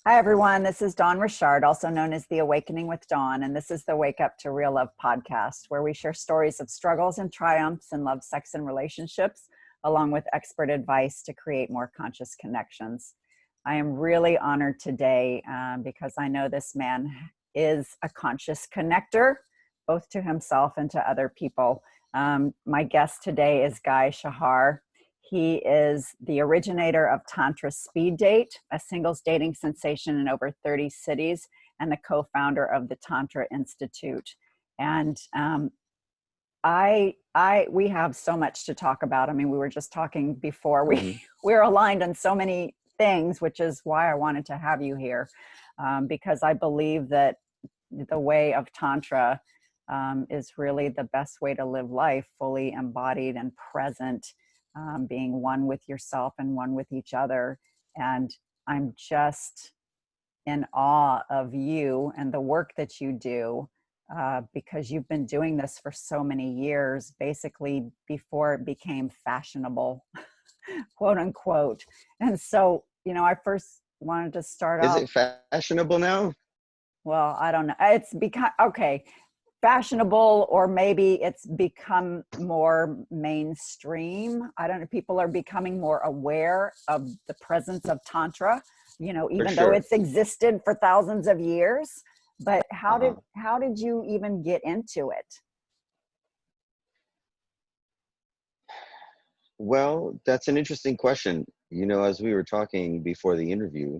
Hi, everyone. This is Dawn Richard, also known as The Awakening with Dawn, and this is the Wake Up to Real Love podcast, where we share stories of struggles and triumphs in love, sex, and relationships, along with expert advice to create more conscious connections. I am really honored today because I know this man is a conscious connector, both to himself and to other people. My guest today is Guy Shahar. He is the originator of Tantra Speed Date, a singles dating sensation in over 30 cities, and the co-founder of the Tantra Institute. And we have so much to talk about. I mean, we were just talking before. We're aligned on so many things, which is why I wanted to have you here, because I believe that the way of Tantra is really the best way to live life, fully embodied and present. Being one with yourself and one with each other. And I'm just in awe of you and the work that you do because you've been doing this for so many years, basically before it became fashionable, quote unquote. And so, I first wanted to start off. Is it fashionable now? Well, I don't know. It's become, okay. Fashionable, or maybe it's become more mainstream. I don't know. People are becoming more aware of the presence of Tantra, even though it's existed for thousands of years. But how did you even get into it? Well, that's an interesting question. As we were talking before the interview,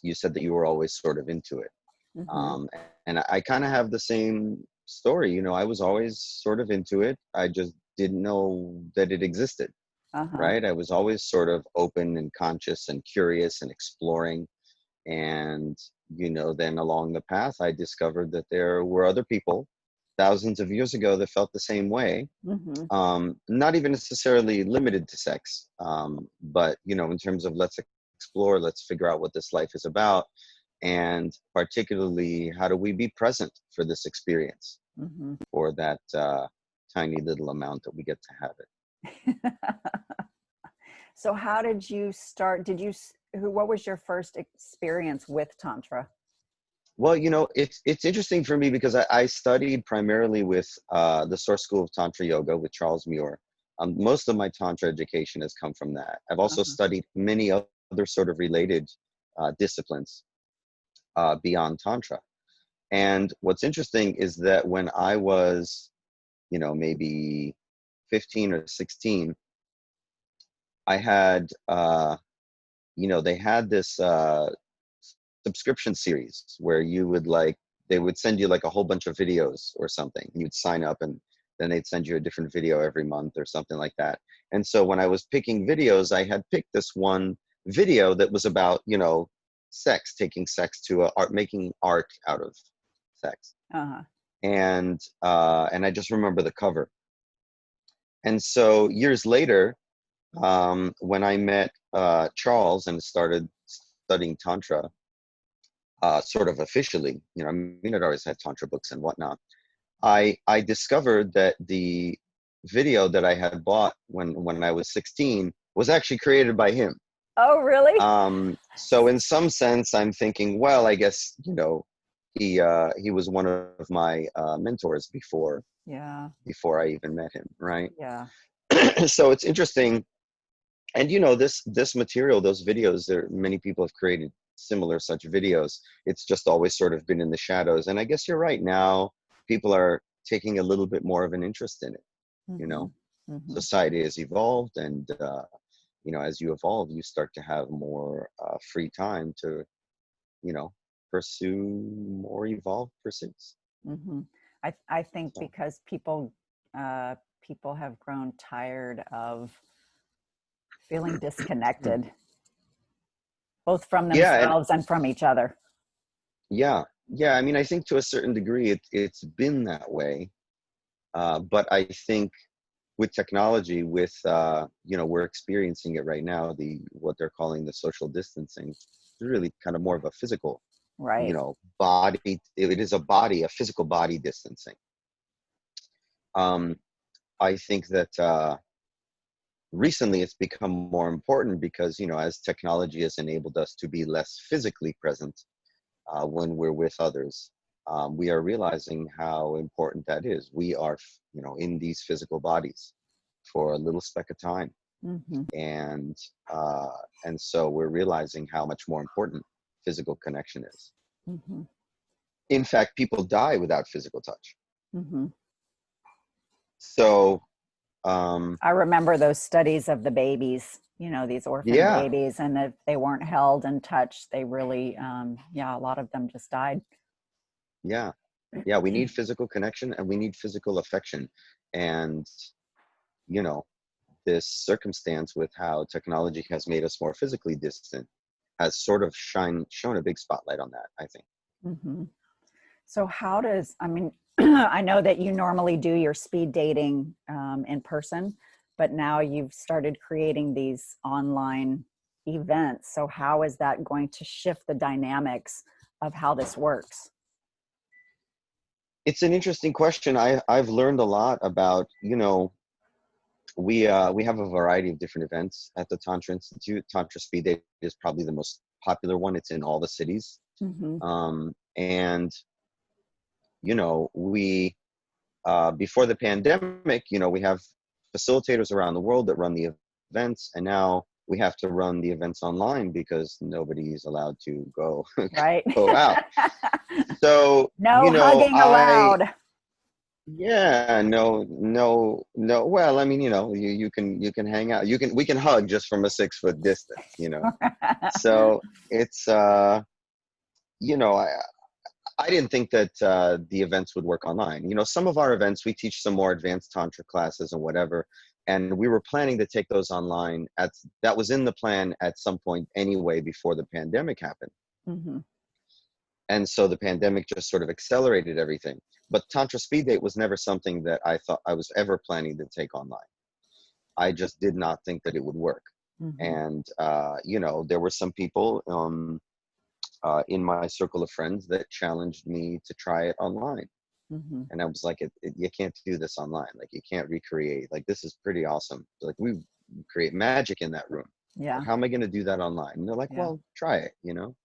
you said that you were always sort of into it. Mm-hmm. And I kind of have the same story. I was always sort of into it. I just didn't know that it existed. Right? I was always sort of open and conscious and curious and exploring. And, then along the path, I discovered that there were other people thousands of years ago that felt the same way. Mm-hmm. Not even necessarily limited to sex, but, in terms of let's explore, let's figure out what this life is about. And particularly, how do we be present for this experience, mm-hmm. for that tiny little amount that we get to have it. So how did you start? What was your first experience with Tantra? Well, it's interesting for me because I studied primarily with the Source School of Tantra Yoga with Charles Muir. Most of my Tantra education has come from that. I've also studied many other sort of related disciplines beyond Tantra. And what's interesting is that when I was, maybe 15 or 16, I had, they had this subscription series where they would send you like a whole bunch of videos or something. You'd sign up and then they'd send you a different video every month or something like that. And so when I was picking videos, I had picked this one video that was about, sex, taking sex to making art out of sex. And I just remember the cover. And so years later, when I met Charles and started studying Tantra, sort of officially, I'd always had Tantra books and whatnot. I discovered that the video that I had bought when I was 16 was actually created by him. Oh, really? So in some sense, I'm thinking, well, I guess, he was one of my mentors before I even met him, right? Yeah. So it's interesting. And, this material, those videos, many people have created similar such videos. It's just always sort of been in the shadows. And I guess you're right. Now people are taking a little bit more of an interest in it. Mm-hmm. Society has evolved, and as you evolve, you start to have more free time to, pursue more evolved pursuits. Mm-hmm. I think because people have grown tired of feeling disconnected, both from themselves and from each other. Yeah. I mean, I think to a certain degree, it's been that way. But I think with technology, we're experiencing it right now, what they're calling the social distancing, is really kind of more of a physical, right. Body. It is a physical body distancing. I think that recently it's become more important because, you know, as technology has enabled us to be less physically present when we're with others, we are realizing how important that is. We are, you know, in these physical bodies for a little speck of time. Mm-hmm. And so we're realizing how much more important physical connection is. Mm-hmm. In fact, people die without physical touch. Mm-hmm. So, I remember those studies of the babies, you know, these orphan yeah, babies, and if they weren't held and touched, they really, yeah, a lot of them just died. yeah, yeah. We need physical connection and we need physical affection. And, you know, this circumstance with how technology has made us more physically distant has sort of shown a big spotlight on that, I think. Mm-hmm. So how does, I mean, I know that you normally do your speed dating in person, but now you've started creating these online events. So how is that going to shift the dynamics of how this works? It's an interesting question. I've learned a lot about, you know, we have a variety of different events at the Tantra Institute. Tantra Speed Date is probably the most popular one. It's in all the cities. Mm-hmm. And, you know, we, before the pandemic, you know, we have facilitators around the world that run the events. And now we have to run the events online because nobody's allowed to go, Right. go out. So, you No know, hugging allowed. yeah, no. Well, I mean, you know, you can hang out. We can hug just from a 6 foot distance, you know. So it's you know, I didn't think that the events would work online. You know, some of our events we teach some more advanced tantra classes and whatever, and we were planning to take those online. That was in the plan at some point anyway before the pandemic happened. Mm-hmm. And so the pandemic just sort of accelerated everything. But Tantra Speed Date was never something that I thought I was ever planning to take online. I just did not think that it would work. Mm-hmm. And, you know, there were some people in my circle of friends that challenged me to try it online. Mm-hmm. And I was like, you can't do this online. Like, you can't recreate. Like, this is pretty awesome. Like, we create magic in that room. Yeah. Like, how am I going to do that online? And they're like, Yeah. well, try it, you know?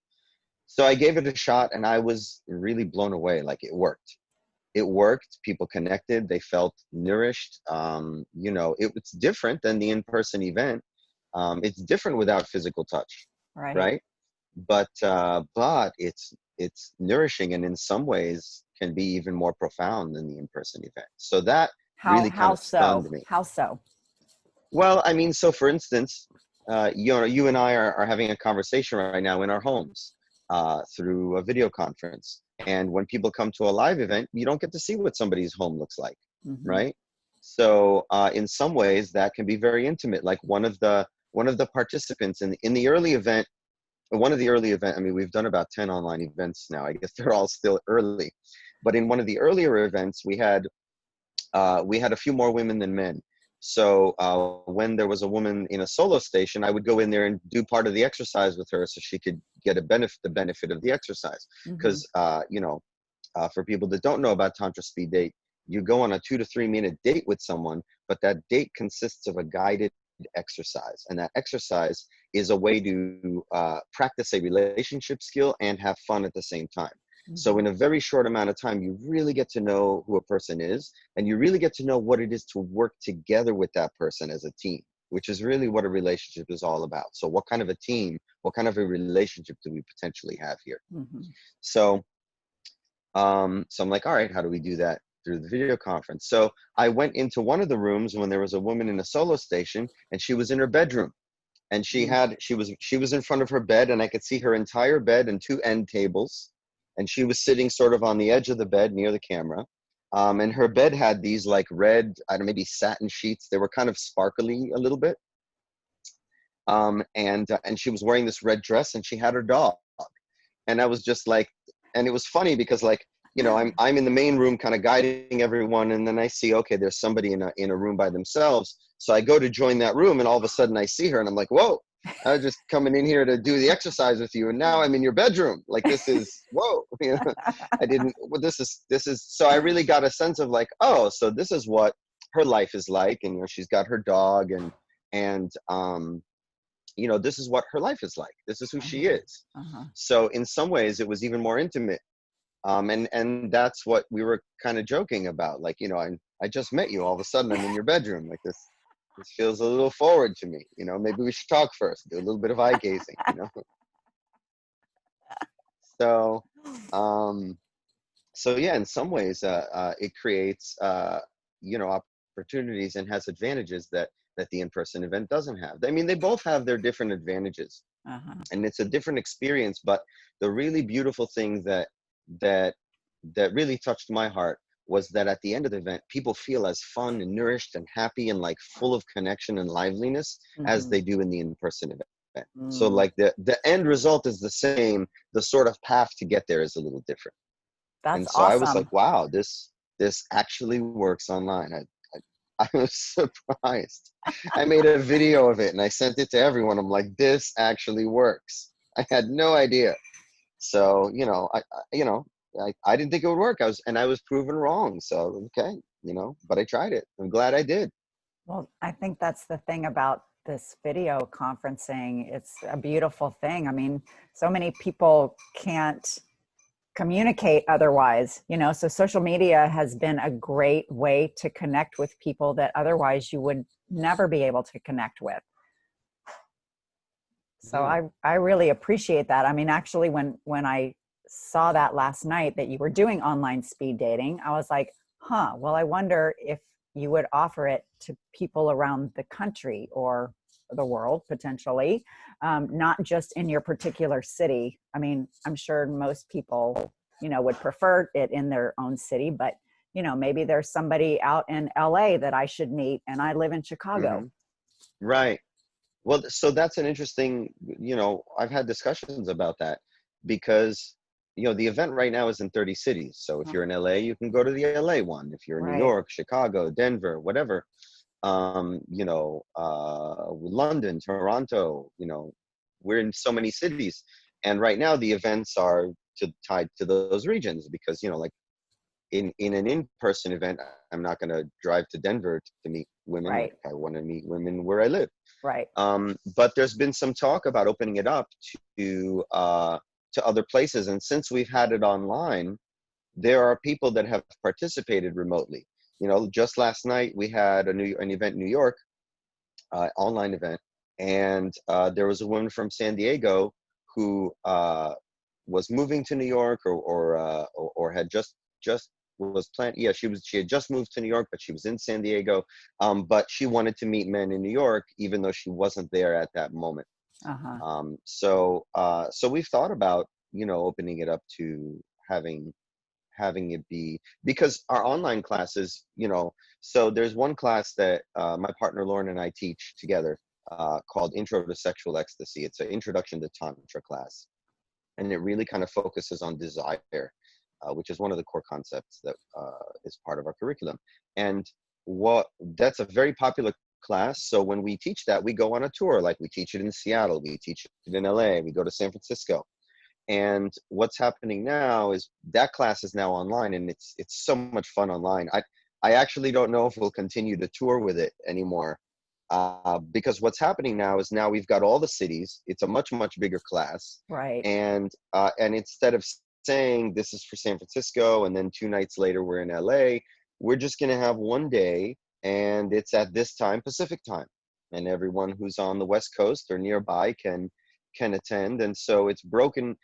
So I gave it a shot and I was really blown away. Like, it worked. It worked. People connected. They felt nourished. You know, it's different than the in-person event. It's different without physical touch, Right. right? But it's nourishing, and in some ways can be even more profound than the in-person event. So that really kind How of stunned so? me. How so? Well, I mean, so for instance, you know, you and I are having a conversation right now in our homes through a video conference. And when people come to a live event, you don't get to see what somebody's home looks like, Mm-hmm. right? So in some ways, that can be very intimate. Like one of the participants in the early event, one of the early event. I mean, we've done about 10 online events now. I guess they're all still early, but in one of the earlier events, we had a few more women than men. So when there was a woman in a solo station, I would go in there and do part of the exercise with her so she could get the benefit of the exercise. Mm-hmm. Because, you know, for people that don't know about Tantra Speed Date, you go on a 2 to 3 minute date with someone, but that date consists of a guided exercise. And that exercise is a way to practice a relationship skill and have fun at the same time. So Mm-hmm. in a very short amount of time, you really get to know who a person is, and you really get to know what it is to work together with that person as a team, which is really what a relationship is all about. So what kind of a team, what kind of a relationship do we potentially have here? Mm-hmm. So, so I'm like, all right, how do we do that through the video conference? So I went into one of the rooms when there was a woman in a solo station, and she was in her bedroom. And she was in front of her bed, and I could see her entire bed and 2 end tables. And she was sitting sort of on the edge of the bed near the camera. And her bed had these like red, I don't know, maybe satin sheets. They were kind of sparkly a little bit. And she was wearing this red dress, and she had her dog. And I was just like, and it was funny because, like, you know, I'm in the main room kind of guiding everyone, and then I see, okay, there's somebody in a room by themselves. So I go to join that room, and all of a sudden I see her, and I'm like, whoa, I was just coming in here to do the exercise with you, and now I'm in your bedroom. Like, this is, whoa, you know, I didn't, well, this is, so I really got a sense of like, oh, so this is what her life is like. And, you know, she's got her dog, And you know, this is what her life is like. This is who she Uh-huh. is. Uh-huh. So in some ways, it was even more intimate. And that's what we were kind of joking about. Like, you know, I just met you. All of a sudden, I'm in your bedroom. Like this. This feels a little forward to me. You know, maybe we should talk first. Do a little bit of eye gazing. You know. So, um, so yeah, in some ways, it creates you know, opportunities and has advantages that the in-person event doesn't have. I mean, they both have their different advantages, Uh-huh. and it's a different experience. But the really beautiful thing that that really touched my heart was that at the end of the event, people feel as fun and nourished and happy and like full of connection and liveliness as Mm-hmm. they do in the in-person event. So Mm. like the end result is the same. The sort of path to get there is a little different. That's And so I was like, awesome. wow, this actually works online. I was surprised. I made a video of it and I sent it to everyone. I'm like, this actually works. I had no idea. So, you know, you know, I didn't think it would work. I was proven wrong. So, okay, you know, but I tried it. I'm glad I did. Well, I think that's the thing about this video conferencing. It's a beautiful thing. I mean, so many people can't communicate otherwise, you know, so social media has been a great way to connect with people that otherwise you would never be able to connect with. So Yeah. I really appreciate that. I mean, actually, when I saw that last night that you were doing online speed dating, I was like, huh, well, I wonder if you would offer it to people around the country or the world potentially, not just in your particular city. I mean, I'm sure most people, you know, would prefer it in their own city, but you know, maybe there's somebody out in LA that I should meet, and I live in Chicago. Hmm. Right. Well, so that's an interesting, you know, I've had discussions about that because, you know, the event right now is in 30 cities. So if you're in LA, you can go to the LA one. If you're in New Right, York, Chicago, Denver, whatever, you know, London, Toronto, you know, we're in so many cities. And right now the events are tied to those regions because, you know, like in an in-person event, I'm not going to drive to Denver to meet women. Like right, I want to meet women where I live. right. But there's been some talk about opening it up to other places, and since we've had it online, there are people that have participated remotely. You know, just last night we had an event in New York, online event, and there was a woman from San Diego who was moving to New York or had just was planned. Yeah, she had just moved to New York, but she was in San Diego. But she wanted to meet men in New York, even though she wasn't there at that moment. Uh-huh. So we've thought about, you know, opening it up to having it be, because our online classes, you know, so there's one class that my partner Lauren and I teach together called Intro to Sexual Ecstasy. It's an introduction to Tantra class, and it really kind of focuses on desire, which is one of the core concepts that is part of our curriculum. And what that's a very popular class. So when we teach that, we go on a tour. Like we teach it in Seattle, we teach it in LA, we go to San Francisco. And what's happening now is that class is now online, and it's so much fun online. I actually don't know if we'll continue to tour with it anymore, because what's happening now is now we've got all the cities. It's a much bigger class, Right. and instead of saying this is for San Francisco and then 2 nights later we're in LA, we're just going to have one day, and it's at this time, Pacific time, and everyone who's on the West Coast or nearby can attend. And so it's broken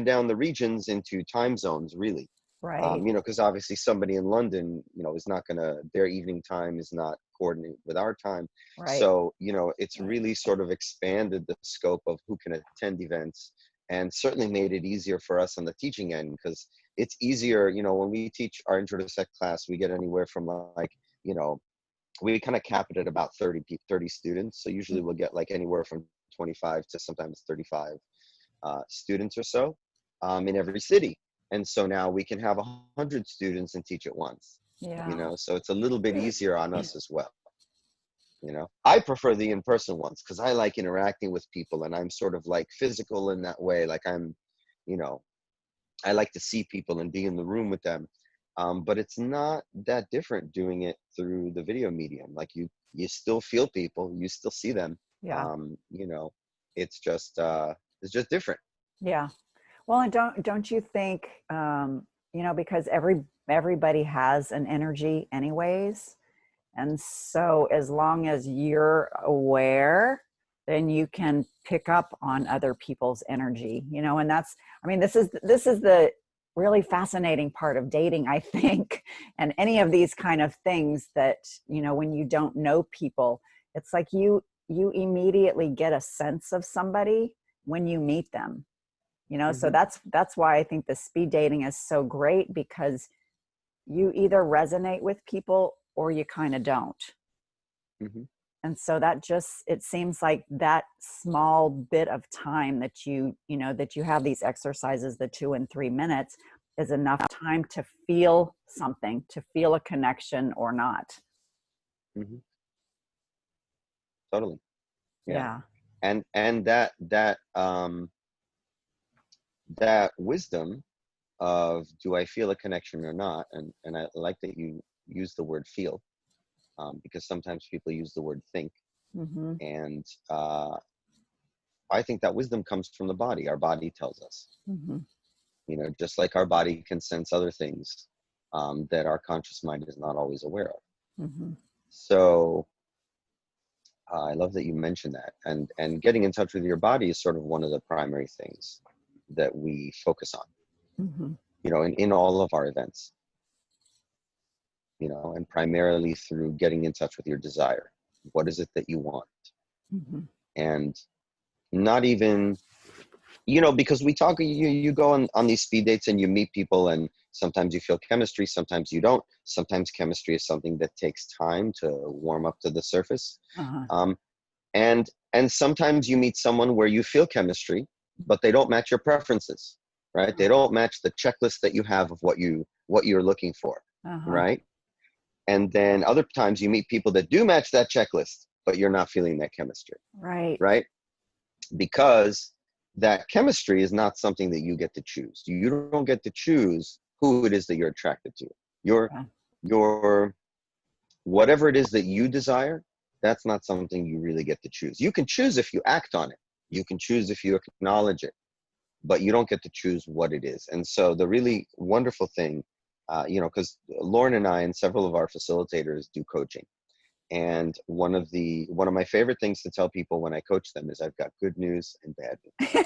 down the regions into time zones, really. Right. You know, because obviously somebody in London, you know, is not gonna, their evening time is not coordinated with our time. Right. So, you know, it's really sort of expanded the scope of who can attend events, and certainly made it easier for us on the teaching end, because it's easier, you know, when we teach our intro to sex class, we get anywhere from like, you know, we kind of cap it at about 30 students. So usually we'll get like anywhere from 25 to sometimes 35 students or so, in every city. And so now we can have 100 students and teach at once, you Yeah. know, so it's a little bit easier on us as well. You know, I prefer the in-person ones because I like interacting with people, and I'm sort of like physical in that way. Like I'm, you know, I like to see people and be in the room with them. But it's not that different doing it through the video medium. Like You still feel people, you still see them. Yeah. You know, it's just different. Yeah. Well, and don't you think, you know, because everybody has an energy anyways. And so as long as you're aware, then you can pick up on other people's energy, you know, and that's, I mean, this is the really fascinating part of dating, I think, and any of these kind of things that, you know, when you don't know people, it's like you immediately get a sense of somebody when you meet them, you know. So Hmm. that's why I think the speed dating is so great, because you either resonate with people or you kind of don't. Hmm. And so that just, it seems like that small bit of time that you know that you have these exercises, the 2 and 3 minutes, is enough time to feel something, to feel a connection or not. Hmm. Totally. Yeah. Yeah. And that wisdom of, do I feel a connection or not? And I like that you use the word feel, because sometimes people use the word think. Mm-hmm. And I think that wisdom comes from the body. Our body tells us, Mm-hmm. you know, just like our body can sense other things that our conscious mind is not always aware of. Mm-hmm. So I love that you mentioned that. And getting in touch with your body is sort of one of the primary things that we focus on, Mm-hmm. you know, in all of our events, you know, and primarily through getting in touch with your desire. What is it that you want? Mm-hmm. And not even, you know, because we talk, you go on these speed dates and you meet people, and sometimes you feel chemistry, sometimes you don't. Sometimes chemistry is something that takes time to warm up to the surface. Uh-huh. Um, and sometimes you meet someone where you feel chemistry, but they don't match your preferences, right? They don't match the checklist that you have of what you're looking for, Uh-huh. right? And then other times you meet people that do match that checklist, but you're not feeling that chemistry, Right. right? Because that chemistry is not something that you get to choose. You don't get to choose who it is that you're attracted to. Your Yeah. your whatever it is that you desire, that's not something you really get to choose. You can choose if you act on it. You can choose if you acknowledge it, but you don't get to choose what it is. And so the really wonderful thing, you know, because Lauren and I and several of our facilitators do coaching. And one of my favorite things to tell people when I coach them is, I've got good news and bad news.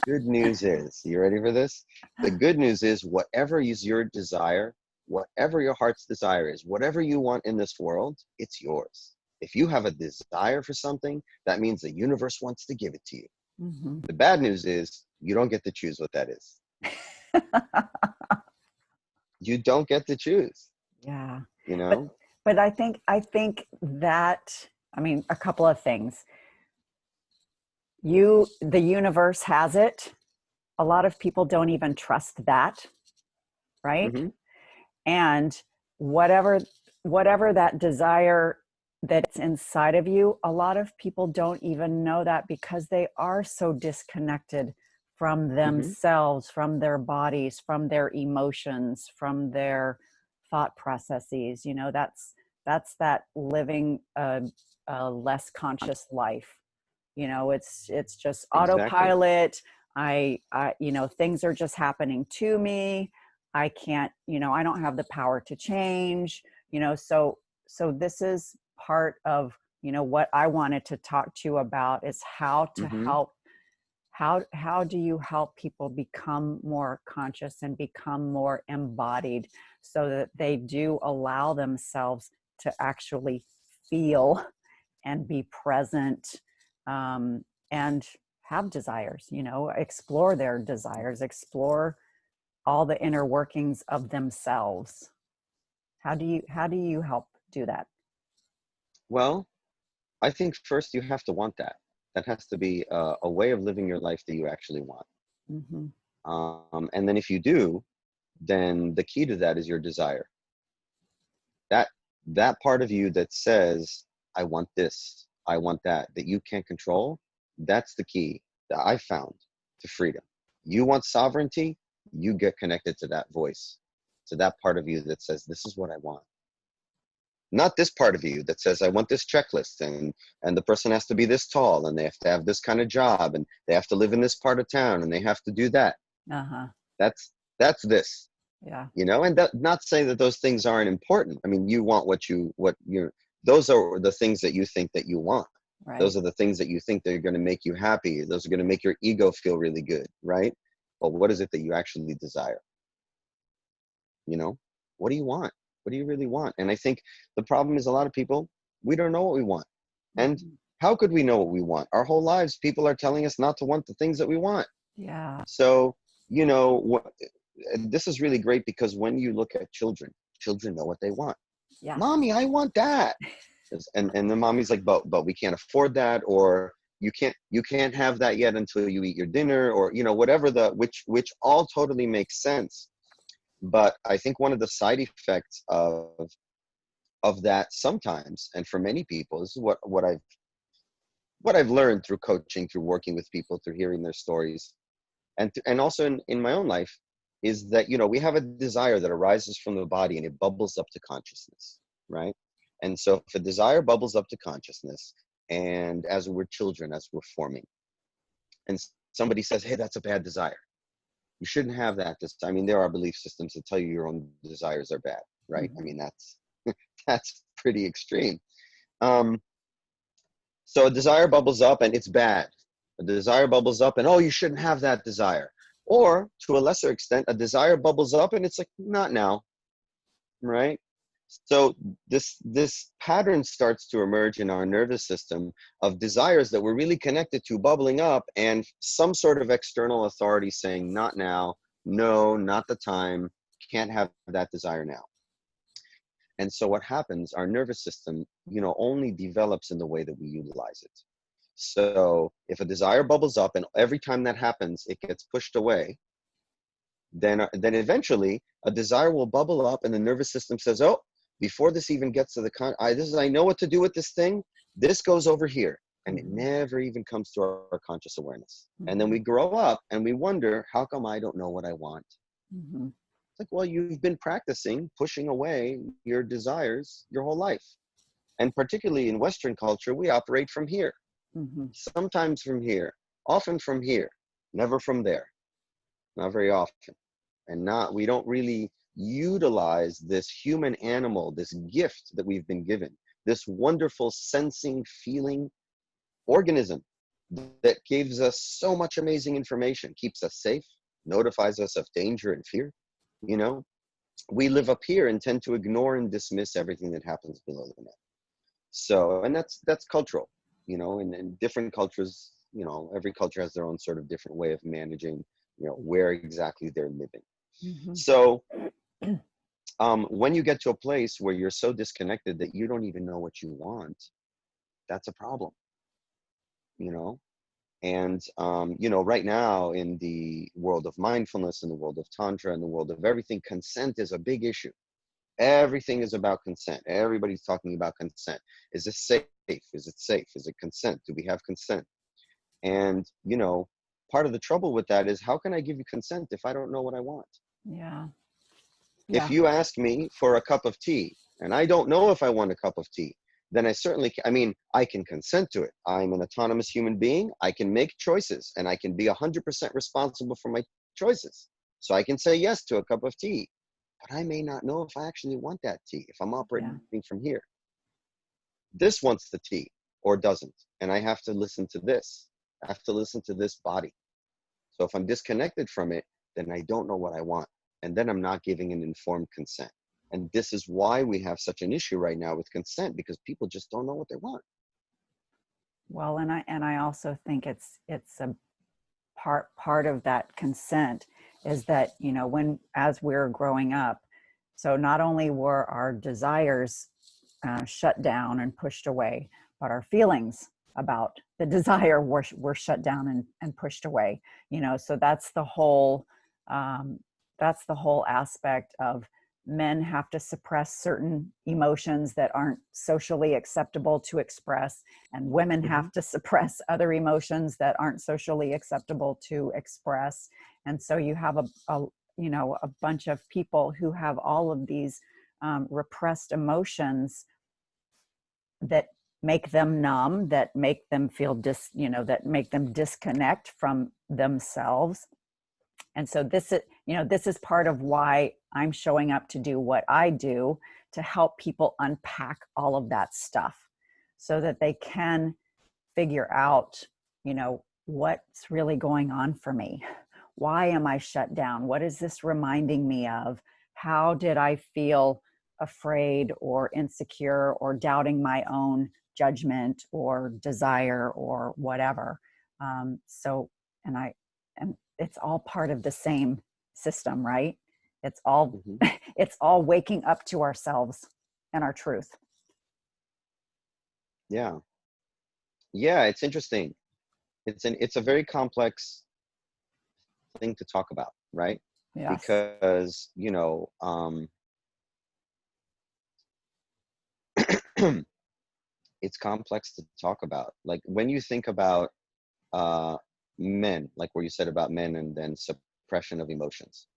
Good news is, you ready for this? The good news is, whatever is your desire, whatever your heart's desire is, whatever you want in this world, it's yours. If you have a desire for something, that means the universe wants to give it to you. Mm-hmm. The bad news is, you don't get to choose what that is. You don't get to choose, Yeah. you But know? I think that, I mean, a couple of things. The universe has it. A lot of people don't even trust that, right? Mm-hmm. And whatever whatever that desire that's inside of you, a lot of people don't even know that, because they are so disconnected from Mm-hmm. themselves, from their bodies, from their emotions, from their thought processes. You know, that's that living a less conscious life. You know, it's just Exactly. autopilot. I you know, things are just happening to me. I can't, you know, I don't have the power to change, you know. So this is part of, you know, what I wanted to talk to you about, is how to Mm-hmm. help, how do you help people become more conscious and become more embodied, so that they do allow themselves to actually feel and be present, and have desires, you know, explore their desires, explore all the inner workings of themselves. How do you help do that? Well, I think first you have to want that. That has to be a way of living your life that you actually want. Mm-hmm. And then if you do, then the key to that is your desire. That that part of you that says, I want this, I want that, that you can't control, that's the key that I found to freedom. You want sovereignty, you get connected to that voice, to that part of you that says, this is what I want. Not this part of you that says, I want this checklist, and the person has to be this tall, and they have to have this kind of job, and they have to live in this part of town, and they have to do that. Uh-huh. That's this. Yeah. You know, and that, not saying that those things aren't important. I mean, you want what you're, those are the things that you think that you want. Right. Those are the things that you think that are going to make you happy. Those are going to make your ego feel really good, right? But what is it that you actually desire? You know, what do you want? What do you really want? And I think the problem is a lot of people, we don't know what we want. And how could we know what we want? Our whole lives, people are telling us not to want the things that we want. Yeah. So, you know, this is really great, because when you look at children know what they want. Yeah. Mommy, I want that. And the mommy's like, but we can't afford that, or you can't have that yet until you eat your dinner, or, you know, whatever, which all totally makes sense. But I think one of the side effects of that sometimes, and for many people, this is what I've learned through coaching, through working with people, through hearing their stories, and also in my own life, is that, you know, we have a desire that arises from the body and it bubbles up to consciousness, right? And so if a desire bubbles up to consciousness, and as we're children, as we're forming, and somebody says, hey, that's a bad desire, you shouldn't have that. I mean, there are belief systems that tell you your own desires are bad, right? I mean, that's pretty extreme. So a desire bubbles up and it's bad. A desire bubbles up and, oh, you shouldn't have that desire. Or to a lesser extent, a desire bubbles up and it's like, not now, right? So this pattern starts to emerge in our nervous system of desires that we're really connected to bubbling up, and some sort of external authority saying, not now, no, not the time, can't have that desire now. And so what happens, our nervous system, you know, only develops in the way that we utilize it. So if a desire bubbles up and every time that happens, it gets pushed away, then eventually a desire will bubble up and the nervous system says, oh, before this even gets to I know what to do with this thing. This goes over here. And it never even comes to our conscious awareness. And then we grow up and we wonder, how come I don't know what I want? It's like, well, you've been practicing pushing away your desires your whole life. And particularly in Western culture, we operate from here. Sometimes from here, often from here, never from there. Not very often. And we don't really utilize this human animal, this gift that we've been given, this wonderful sensing, feeling organism that gives us so much amazing information, keeps us safe, notifies us of danger and fear. You know, we live up here and tend to ignore and dismiss everything that happens below the net. So, and that's cultural, you know, and different cultures, you know, every culture has their own sort of different way of managing, you know, where exactly they're living. So when you get to a place where you're so disconnected that you don't even know what you want, that's a problem, you know. And you know, right now in the world of mindfulness, in the world of Tantra, in the world of everything, consent is a big issue. Everything is about consent. Everybody's talking about consent. Is this safe? Is it safe? Is it consent? Do we have consent? And, you know, part of the trouble with that is, how can I give you consent if I don't know what I want? Yeah. If you ask me for a cup of tea and I don't know if I want a cup of tea, then I certainly, I can consent to it. I'm an autonomous human being. I can make choices and I can be 100% responsible for my choices. So I can say yes to a cup of tea, but I may not know if I actually want that tea, if I'm operating from here. This wants the tea or doesn't. And I have to listen to this. I have to listen to this body. So if I'm disconnected from it, then I don't know what I want. And then I'm not giving an informed consent. And this is why we have such an issue right now with consent, because people just don't know what they want. Well, and I also think it's a part of that consent is that, you know, as we're growing up, so not only were our desires shut down and pushed away, but our feelings about the desire were shut down and pushed away. You know, so that's the whole aspect of men have to suppress certain emotions that aren't socially acceptable to express, and women have to suppress other emotions that aren't socially acceptable to express. And so you have a bunch of people who have all of these repressed emotions that make them numb, that make them feel that make them disconnect from themselves. And so this is, this is part of why I'm showing up to do what I do, to help people unpack all of that stuff so that they can figure out, what's really going on for me. Why am I shut down? What is this reminding me of? How did I feel afraid or insecure or doubting my own judgment or desire or whatever? And it's all part of the same system, right? It's all it's all waking up to ourselves and our truth. Yeah. Yeah, it's interesting. It's a very complex thing to talk about, right? Yes. Because, it's complex to talk about. Like when you think about men, like where you said about men and then suppression of emotions.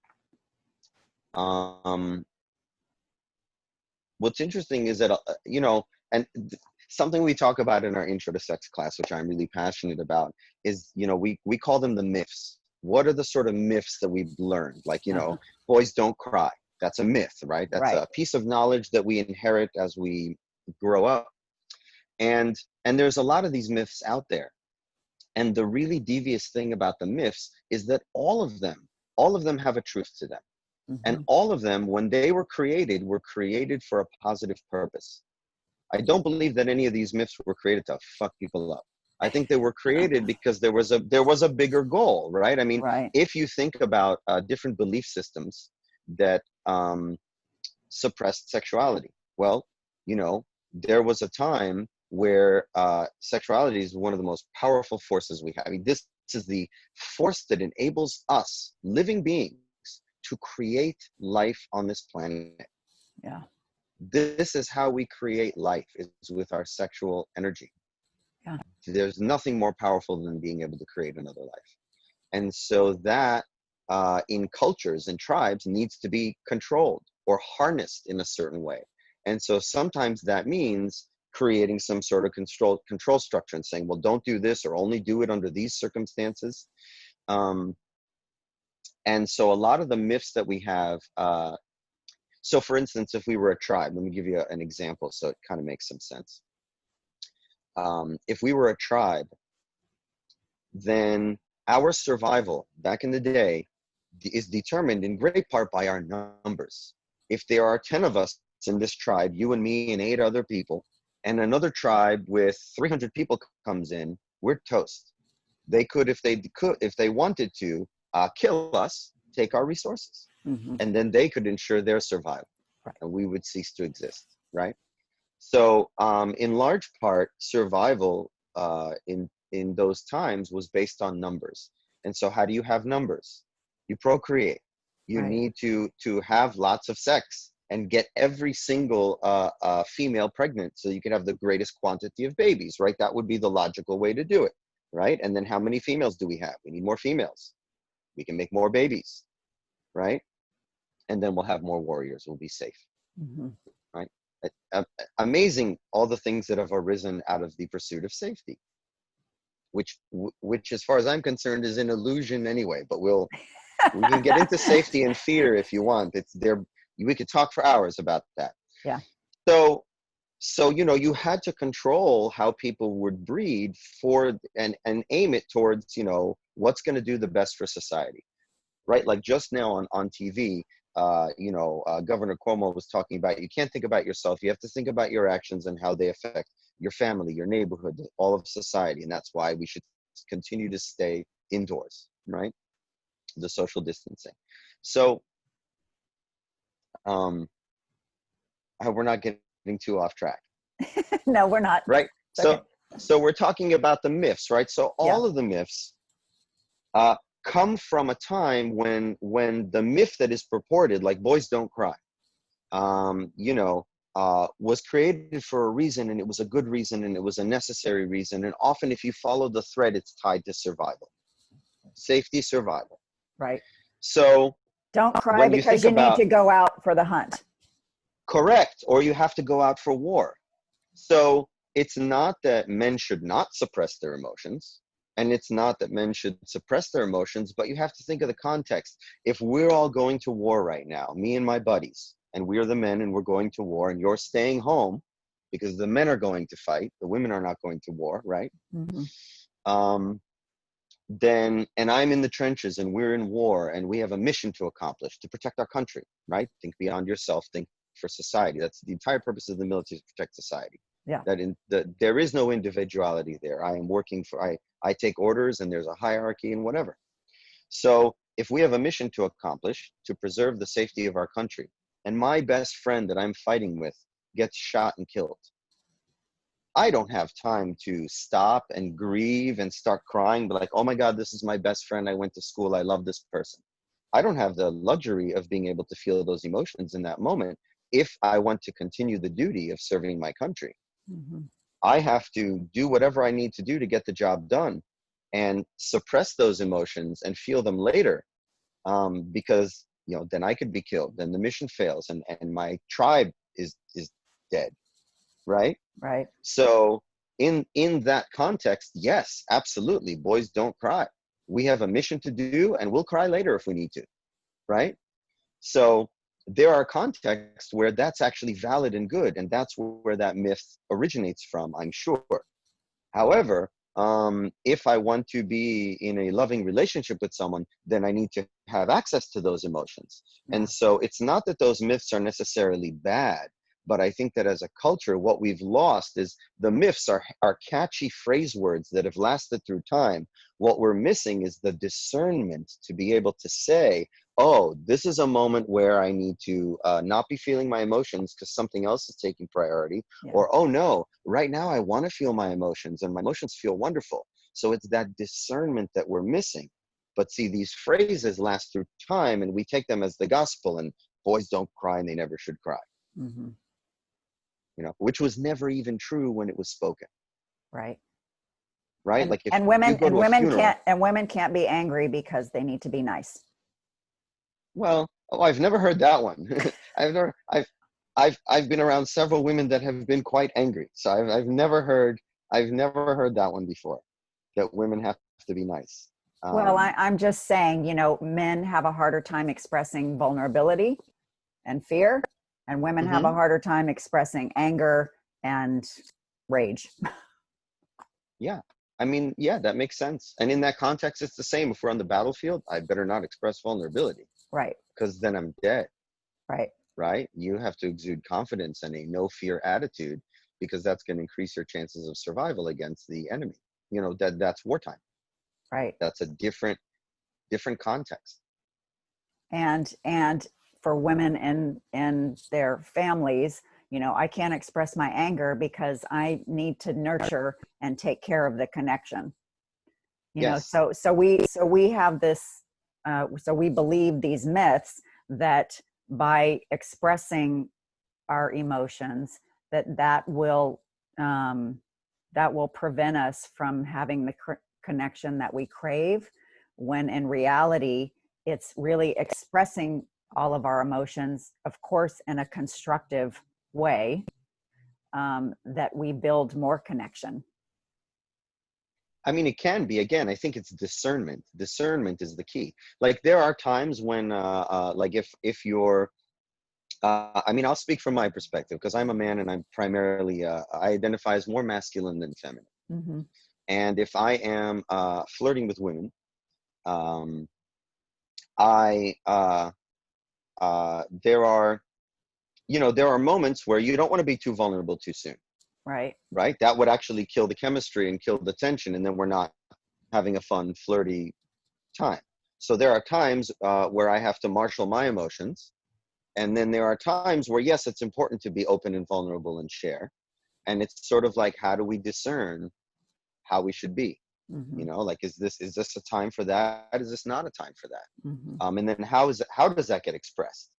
What's interesting is that, something we talk about in our intro to sex class, which I'm really passionate about, is, we call them the myths. What are the sort of myths that we've learned? Like, boys don't cry. That's a myth, right? That's a piece of knowledge that we inherit as we grow up. And there's a lot of these myths out there. And the really devious thing about the myths is that all of them have a truth to them. And all of them, when they were created for a positive purpose. I don't believe that any of these myths were created to fuck people up. I think they were created because there was a bigger goal, right? I mean, if you think about different belief systems that suppressed sexuality, well, there was a time where sexuality is one of the most powerful forces we have. I mean, this is the force that enables us, living beings, to create life on this planet. Yeah. This is how we create life, is with our sexual energy. Yeah. There's nothing more powerful than being able to create another life. And so that in cultures and tribes needs to be controlled or harnessed in a certain way. And so sometimes that means creating some sort of control structure and saying, well, don't do this or only do it under these circumstances. And so a lot of the myths that we have, so for instance, if we were a tribe, let me give you an example so it kind of makes some sense. If we were a tribe, then our survival back in the day is determined in great part by our numbers. If there are 10 of us in this tribe, you and me and 8 other people, and another tribe with 300 people comes in, we're toast. They could, if they wanted to, kill us, take our resources, and then they could ensure their survival, and we would cease to exist, right? So in large part, survival in those times was based on numbers. And so how do you have numbers? You procreate. You need to have lots of sex and get every single female pregnant so you can have the greatest quantity of babies, right? That would be the logical way to do it, right? And then how many females do we have? We need more females. We can make more babies, right? And then we'll have more warriors. We'll be safe, right? Amazing, all the things that have arisen out of the pursuit of safety, which as far as I'm concerned is an illusion anyway, but we can get into safety and fear if you want. It's there. We could talk for hours about that. Yeah. So you had to control how people would breed and aim it towards, what's going to do the best for society, right? Like just now on TV, Governor Cuomo was talking about, you can't think about yourself. You have to think about your actions and how they affect your family, your neighborhood, all of society. And that's why we should continue to stay indoors, right? The social distancing. So, we're not getting too off track. No, we're not. Right. Okay. So we're talking about the myths, right? So all of the myths come from a time when the myth that is purported, like boys don't cry, was created for a reason, and it was a good reason, and it was a necessary reason. And often if you follow the thread, it's tied to survival, safety, survival. Right. So don't cry because you need to go out for the hunt. Correct. Or you have to go out for war. So it's not that men should not suppress their emotions, and it's not that men should suppress their emotions, but you have to think of the context. If we're all going to war right now, me and my buddies, and we're the men and we're going to war, and you're staying home because the men are going to fight, the women are not going to war, right? Mm-hmm. Then, and I'm in the trenches and we're in war and we have a mission to accomplish to protect our country, right? Think beyond yourself, think for society. That's the entire purpose of the military, to protect society. Yeah. There is no individuality there. I am working for, I take orders and there's a hierarchy and whatever. So if we have a mission to accomplish, to preserve the safety of our country, and my best friend that I'm fighting with gets shot and killed, I don't have time to stop and grieve and start crying, but like, oh my God, this is my best friend. I went to school. I love this person. I don't have the luxury of being able to feel those emotions in that moment if I want to continue the duty of serving my country. Mm-hmm. I have to do whatever I need to do to get the job done and suppress those emotions and feel them later, because, you know, then I could be killed, then the mission fails, and my tribe is dead, right? Right. So in that context, yes, absolutely, boys don't cry. We have a mission to do and we'll cry later if we need to, right? So there are contexts where that's actually valid and good, and that's where that myth originates from, I'm sure. However, if I want to be in a loving relationship with someone, then I need to have access to those emotions. Yeah. And so it's not that those myths are necessarily bad, but I think that as a culture, what we've lost is the myths are catchy phrase words that have lasted through time. What we're missing is the discernment to be able to say, oh, this is a moment where I need to not be feeling my emotions because something else is taking priority. Yeah. Or, oh no, right now I want to feel my emotions and my emotions feel wonderful. So it's that discernment that we're missing. But see, these phrases last through time and we take them as the gospel, and boys don't cry and they never should cry. Mm-hmm. You know, which was never even true when it was spoken. Right. Right. And, like if and you women go and to a women funeral, can't be angry because they need to be nice. well, oh, I've never heard that one. I've been around several women that have been quite angry. So I've never heard that one before, that women have to be nice. Well, I'm just saying, you know, men have a harder time expressing vulnerability and fear, and women have a harder time expressing anger and rage. Yeah. I mean, yeah, that makes sense. And in that context, it's the same. If we're on the battlefield, I better not express vulnerability. Right. Because then I'm dead. Right. Right? You have to exude confidence and a no fear attitude, because that's going to increase your chances of survival against the enemy. You know, that's wartime. Right. That's a different context. And for women and their families, you know, I can't express my anger because I need to nurture and take care of the connection. You Yes. know, so we have this, so we believe these myths that by expressing our emotions, that will prevent us from having the connection that we crave, when in reality it's really expressing all of our emotions, of course in a constructive way, that we build more connection. I mean, it can be. Again, I think it's discernment. Discernment is the key. Like there are times when, like if you're, I mean, I'll speak from my perspective because I'm a man and I'm primarily, I identify as more masculine than feminine. Mm-hmm. And if I am flirting with women, there are, you know, there are moments where you don't want to be too vulnerable too soon. Right. Right? That would actually kill the chemistry and kill the tension, and then we're not having a fun, flirty time. So there are times where I have to marshal my emotions. And then there are times where, yes, it's important to be open and vulnerable and share. And it's sort of like, how do we discern how we should be? Mm-hmm. You know, like, is this a time for that? Is this not a time for that? Mm-hmm. And then how does that get expressed?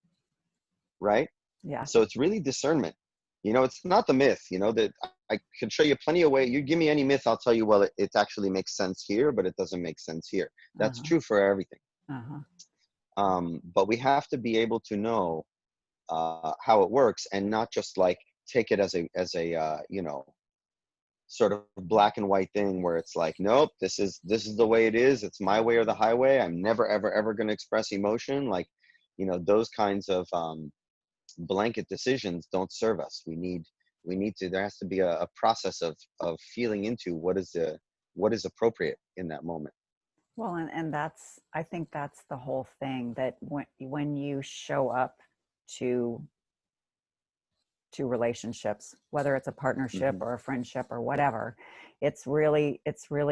Right? Yeah. So it's really discernment. You know, it's not the myth, you know, that I could show you plenty of ways. You give me any myth, I'll tell you, well, it actually makes sense here, but it doesn't make sense here. That's true for everything. But we have to be able to know how it works, and not just like take it as a you know, sort of black and white thing where it's like, nope, this is the way it is. It's my way or the highway. I'm never, ever, ever going to express emotion. Like, you know, those kinds of blanket decisions don't serve us. We need to, there has to be a process of feeling into what is appropriate in that moment. Well, and that's, I think that's the whole thing, that when you show up to relationships, whether it's a partnership Mm-hmm. or a friendship or whatever, it's really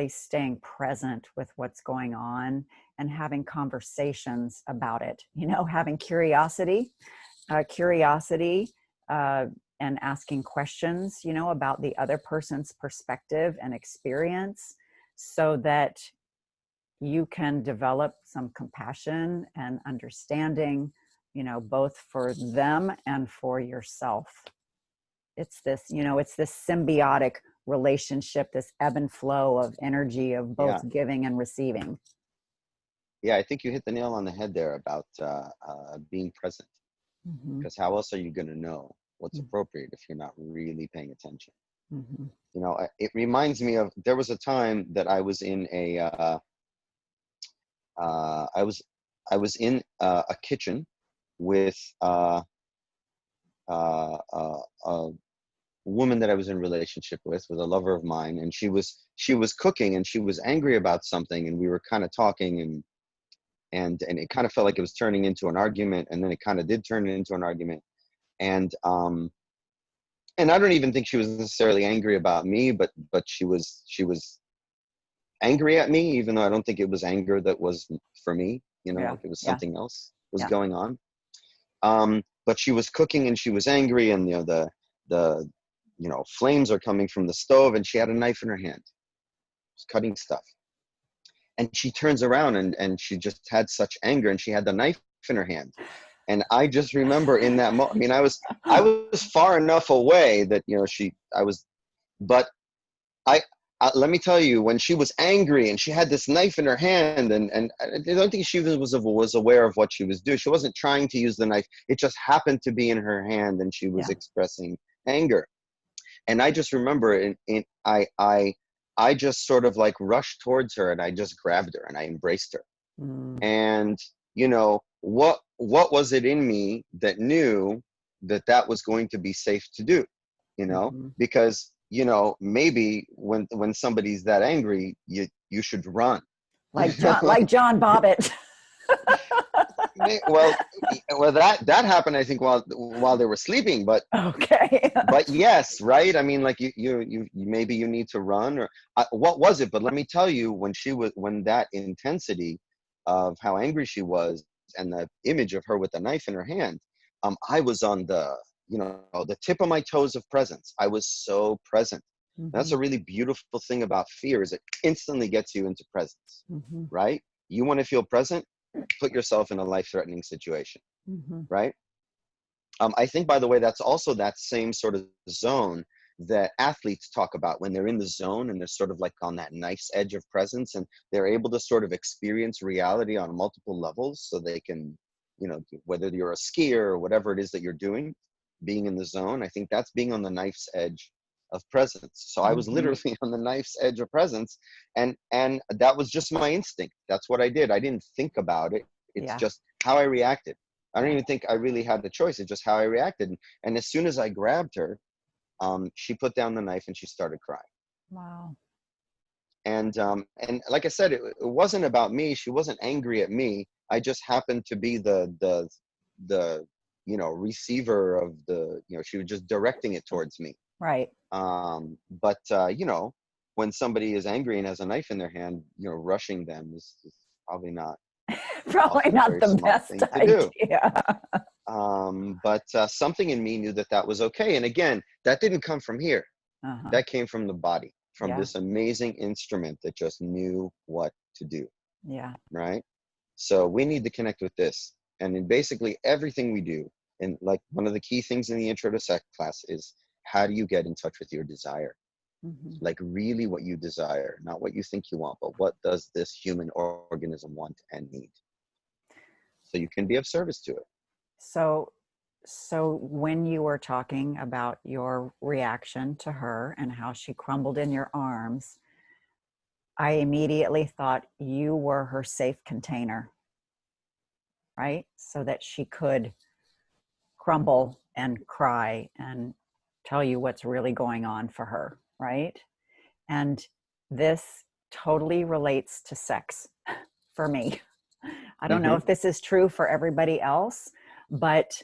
staying present with what's going on and having conversations about it, you know, having curiosity, uh, and asking questions, you know, about the other person's perspective and experience, so that you can develop some compassion and understanding, you know, both for them and for yourself. It's this, you know, it's this symbiotic relationship, this ebb and flow of energy of Yeah. both giving and receiving. Yeah, I think you hit the nail on the head there about being present, Mm-hmm. because how else are you going to know what's Mm-hmm. appropriate if you're not really paying attention? Mm-hmm. You know, it reminds me of, there was a time that I was in I was in a kitchen with a woman that I was in relationship with a lover of mine, and she was cooking and she was angry about something, and we were kind of talking, and it kind of felt like it was turning into an argument, and then it kind of did turn into an argument, and and I don't even think she was necessarily angry about me, but she was angry at me, even though I don't think it was anger that was for me, you know, Yeah. like it was Yeah. something else was Yeah. going on. But she was cooking and she was angry, and you know, the you know, flames are coming from the stove, and she had a knife in her hand, was cutting stuff. And she turns around, and she just had such anger, and she had the knife in her hand. And I just remember in that moment, I mean, I was far enough away that, you know, I was, but I, let me tell you, when she was angry and she had this knife in her hand, and I don't think she even was aware of what she was doing. She wasn't trying to use the knife. It just happened to be in her hand, and she was Yeah. expressing anger. And I just remember, I just sort of like rushed towards her, and I just grabbed her and I embraced her. Mm. And you know, what was it in me that knew that that was going to be safe to do? You know, Mm-hmm. because you know, maybe when somebody's that angry, you should run. You know, Like John Bobbitt. well, that happened, I think, while they were sleeping, Okay. but yes, right. I mean, like you maybe you need to run, or what was it? But let me tell you, when that intensity of how angry she was, and the image of her with the knife in her hand, I was on the, you know, the tip of my toes of presence. I was so present. That's Mm-hmm. a really beautiful thing about fear, is it instantly gets you into presence, Mm-hmm. right? You want to feel present, put yourself in a life-threatening situation, Mm-hmm. right? I think, by the way, that's also that same sort of zone that athletes talk about when they're in the zone and they're sort of like on that nice edge of presence, and they're able to sort of experience reality on multiple levels, so they can, you know, whether you're a skier or whatever it is that you're doing, being in the zone, I think that's being on the knife's edge of presence. So I was Mm-hmm. literally on the knife's edge of presence, and that was just my instinct. That's what I did. I didn't think about it. It's Yeah. just how I reacted. I don't Yeah. even think I really had the choice. It's just how I reacted. And as soon as I grabbed her, she put down the knife and she started crying. Wow. And like I said, it wasn't about me. She wasn't angry at me. I just happened to be the you know, receiver of the, you know, she was just directing it towards me. Right. But you know, when somebody is angry and has a knife in their hand, you know, rushing them is probably not Probably often a not very the smart best thing to do. idea. But something in me knew that that was okay. And again, that didn't come from here. Uh-huh. That came from the body, from Yeah. this amazing instrument that just knew what to do, Yeah. right? So we need to connect with this. And in basically everything we do, and like one of the key things in the intro to sex class is, how do you get in touch with your desire? Mm-hmm. Like really what you desire, not what you think you want, but what does this human organism want and need? So you can be of service to it. So So when you were talking about your reaction to her and how she crumbled in your arms, I immediately thought you were her safe container, right? So that she could crumble and cry and tell you what's really going on for her, right? And this totally relates to sex for me. I don't know Mm-hmm. if this is true for everybody else, but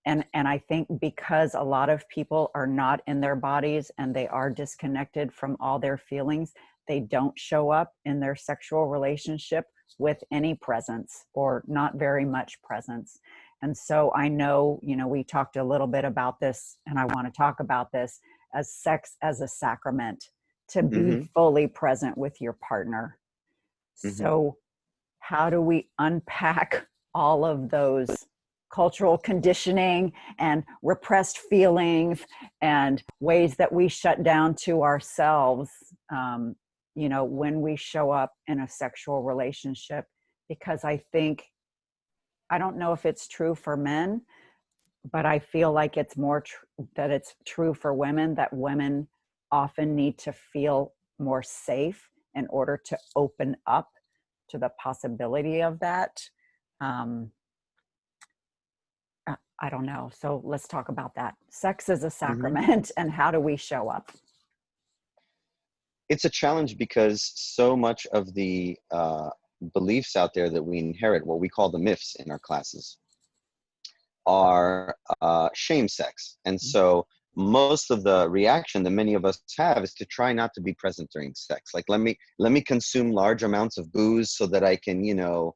and I think because a lot of people are not in their bodies and they are disconnected from all their feelings, they don't show up in their sexual relationship with any presence or not very much presence. And so I know, you know, we talked a little bit about this, and I want to talk about this as sex as a sacrament, to be Mm-hmm. fully present with your partner. Mm-hmm. So how do we unpack all of those cultural conditioning and repressed feelings and ways that we shut down to ourselves, you know, when we show up in a sexual relationship? Because I think, I don't know if it's true for men, but I feel like it's more that it's true for women, that women often need to feel more safe in order to open up to the possibility of that. Um, I don't know. So let's talk about that. Sex is a Mm-hmm. sacrament, and how do we show up? It's a challenge because so much of the beliefs out there that we inherit, what we call the myths in our classes, are shame sex. And so most of the reaction that many of us have is to try not to be present during sex. Like, let me consume large amounts of booze so that I can, you know,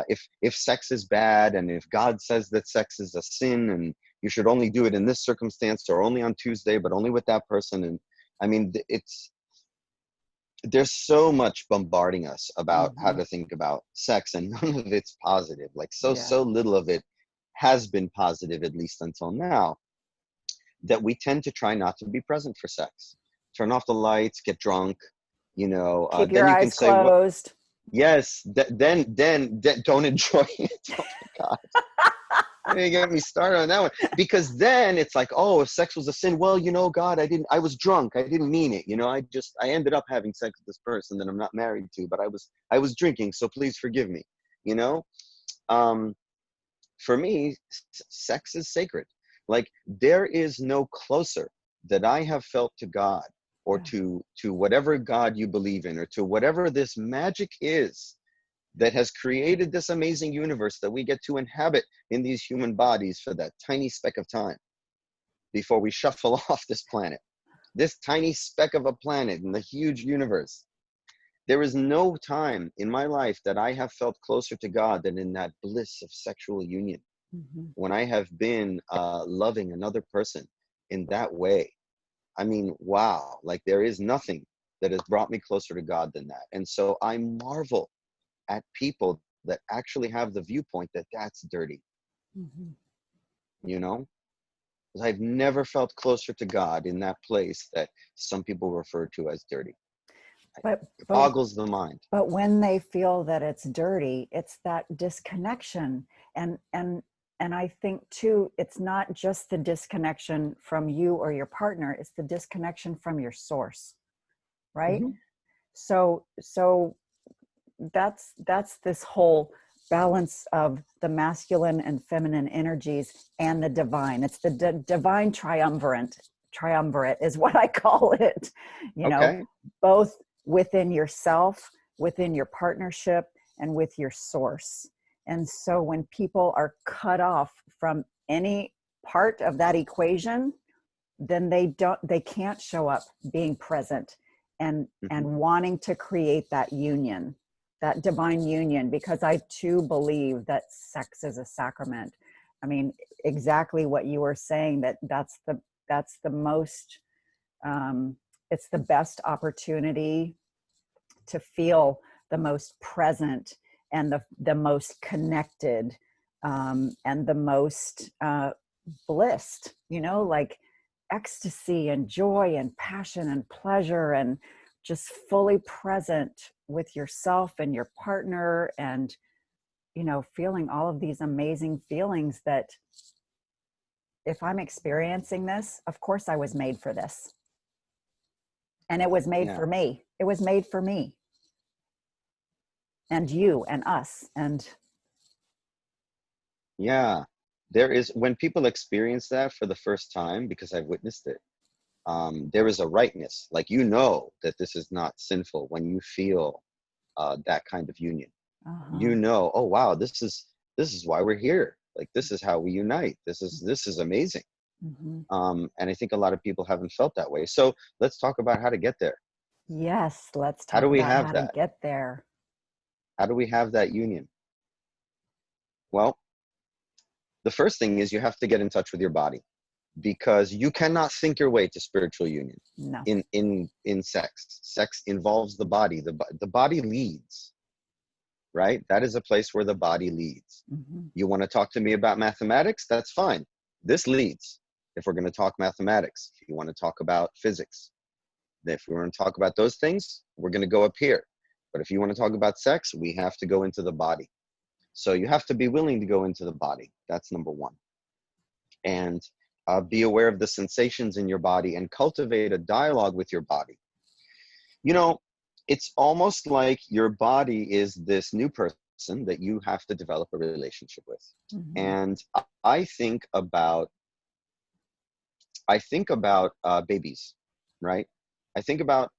if sex is bad, and if God says that sex is a sin and you should only do it in this circumstance, or only on Tuesday, but only with that person. And I mean, there's so much bombarding us about how Mm-hmm. to think about sex, and none of it's positive. Like, Yeah. so little of it has been positive, at least until now, that we tend to try not to be present for sex. Turn off the lights, get drunk, you know. Keep your Then you can eyes say, "What? closed. Yes." Then don't enjoy it. Oh my God. You get me started on that one, because then it's like, oh, if sex was a sin, well, you know, God, I was drunk, I didn't mean it, you know, I ended up having sex with this person that I'm not married to, but I was drinking, so please forgive me, you know. um for me, sex is sacred. Like, there is no closer that I have felt to God, or Yeah. to whatever God you believe in, or to whatever this magic is that has created this amazing universe that we get to inhabit in these human bodies for that tiny speck of time before we shuffle off this planet. This tiny speck of a planet in the huge universe. There is no time in my life that I have felt closer to God than in that bliss of sexual union, Mm-hmm. when I have been loving another person in that way. I mean, wow, like, there is nothing that has brought me closer to God than that. And so I marvel at people that actually have the viewpoint that that's dirty, Mm-hmm. you know? Because I've never felt closer to God in that place that some people refer to as dirty. But It but boggles the mind. but when they feel that it's dirty, it's that disconnection. And and and I think too, it's not just the disconnection from you or your partner, it's the disconnection from your source, right? Mm-hmm. So that's this whole balance of the masculine and feminine energies and the divine. It's the divine triumvirate is what I call it. You know, Okay. both within yourself, within your partnership, and with your source. And so when people are cut off from any part of that equation, then they can't show up being present and Mm-hmm. wanting to create that union, that divine union, because I too believe that sex is a sacrament. I mean, exactly what you were saying, that's the most, um, it's the best opportunity to feel the most present and the most connected, and the most blissed, you know, like ecstasy and joy and passion and pleasure, and just fully present with yourself and your partner, and, you know, feeling all of these amazing feelings that if I'm experiencing this, of course I was made for this. And it was made Yeah. for me. It was made for me. And you and us. And Yeah. There is, when people experience that for the first time, because I've witnessed it, there is a rightness. Like, you know that this is not sinful when you feel that kind of union. You know, oh wow, this is why we're here. Like, this is how we unite. This is amazing. And I think a lot of people haven't felt that way. So let's talk about how to get there. yes, let's How do talk we about have how to that? get there. How do we have that union? Well, the first thing is you have to get in touch with your body, because you cannot think your way to spiritual union No. in sex. Sex involves the body. The body leads, right? That is a place where the body leads. You want to talk to me about mathematics? That's fine. This leads. If we're going to talk mathematics, if you want to talk about physics, if we want to talk about those things, we're going to go up here. But if you want to talk about sex, we have to go into the body. So you have to be willing to go into the body. That's number one. And be aware of the sensations in your body and cultivate a dialogue with your body. You know, it's almost like your body is this new person that you have to develop a relationship with. And I think about babies, right? I think about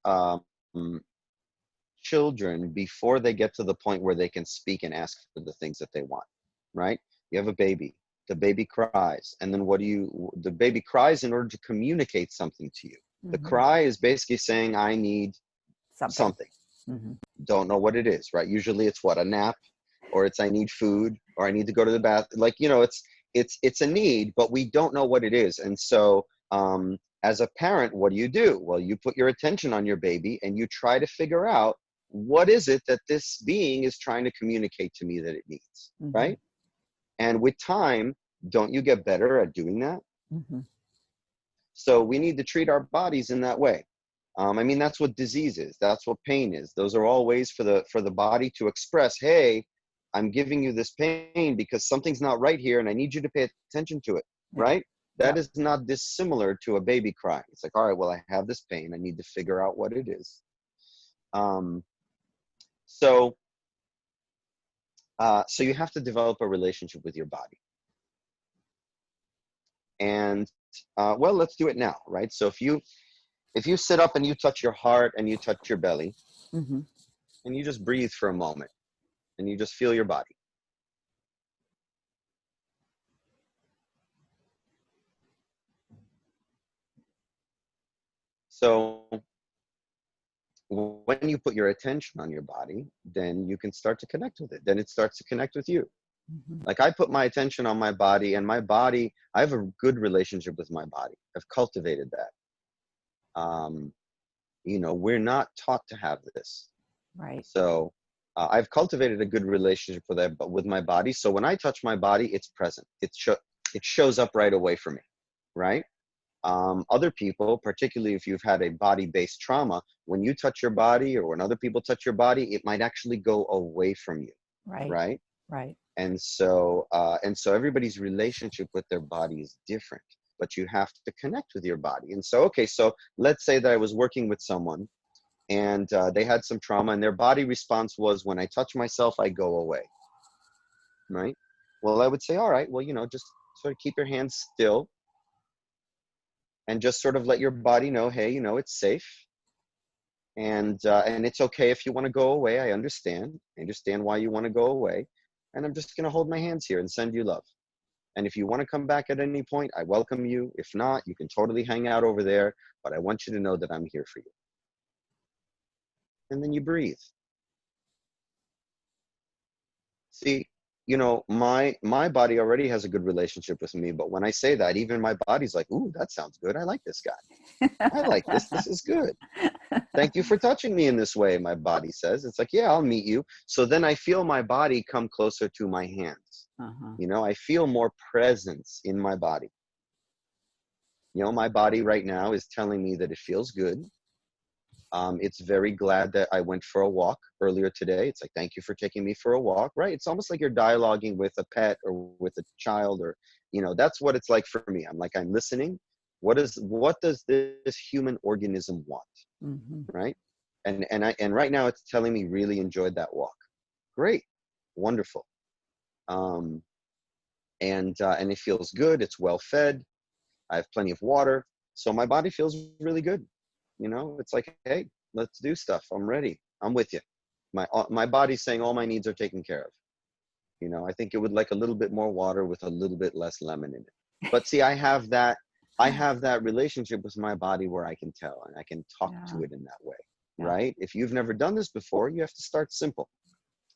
children before they get to the point where they can speak and ask for the things that they want, right? You have a baby, the baby cries, and then the baby cries in order to communicate something to you. The cry is basically saying, I need something. Don't know what it is, right? Usually it's what, a nap, or it's I need food, or I need to go to the bath. Like, you know, it's a need, but we don't know what it is. And so as a parent, what do? Well, you put your attention on your baby and you try to figure out, what is it that this being is trying to communicate to me that it needs, right? And with time, don't you get better at doing that? So we need to treat our bodies in that way. I mean, that's what disease is. That's what pain is. Those are all ways for the body to express, hey, I'm giving you this pain because something's not right here and I need you to pay attention to it, right? That is not dissimilar to a baby crying. It's like, all right, well, I have this pain. I need to figure out what it is. So you have to develop a relationship with your body. And well, let's do it now, right? So if you sit up and you touch your heart and you touch your belly, and you just breathe for a moment and you just feel your body. So when you put your attention on your body, then you can start to connect with it. Then it starts to connect with you. Like, I put my attention on my body, and my body, I have a good relationship with my body. I've cultivated that. You know, we're not taught to have this. Right. So I've cultivated a good relationship with my body. So when I touch my body, it's present. It shows up right away for me, right? Other people, particularly if you've had a body-based trauma, when you touch your body or when other people touch your body, it might actually go away from you, right? And so everybody's relationship with their body is different, but you have to connect with your body. And so, okay, so let's say that I was working with someone and they had some trauma and their body response was, when I touch myself, I go away, right? Well, I would say, all right, well, you know, just sort of keep your hands still and just sort of let your body know, hey, you know, it's safe. And it's okay if you want to go away. I understand why you want to go away. And I'm just going to hold my hands here and send you love. And if you want to come back at any point, I welcome you. If not, you can totally hang out over there, but I want you to know that I'm here for you. And then you breathe. See, you know, my body already has a good relationship with me, but when I say that, even my body's like, ooh, that sounds good. I like this guy. I like this. This is good. Thank you for touching me in this way, my body says. It's like, yeah, I'll meet you. So then I feel my body come closer to my hands. You know, I feel more presence in my body. You know, my body right now is telling me that it feels good. It's very glad that I went for a walk earlier today. It's like, thank you for taking me for a walk, right? It's almost like you're dialoguing with a pet or with a child, or, you know, that's what it's like for me. I'm like, I'm listening. What does this human organism want, Mm-hmm. right? And right now it's telling me really enjoyed that walk. Great, wonderful. And it feels good. It's well fed. I have plenty of water, so my body feels really good. You know, it's like, hey, let's do stuff. I'm ready. I'm with you. My body's saying all my needs are taken care of. You know, I think it would like a little bit more water with a little bit less lemon in it. But see, I have that relationship with my body where I can tell and I can talk to it in that way, right? If you've never done this before, you have to start simple.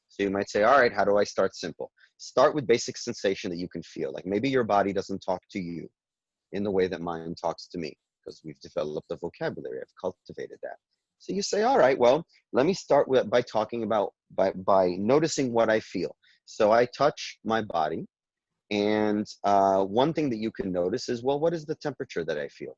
So you might say, all right, how do I start simple? Start with basic sensation that you can feel. Like maybe your body doesn't talk to you in the way that mine talks to me, because we've developed a vocabulary. I've cultivated that. So you say, all right, well, let me start by talking about, by noticing what I feel. So I touch my body. And one thing that you can notice is, well, what is the temperature that I feel?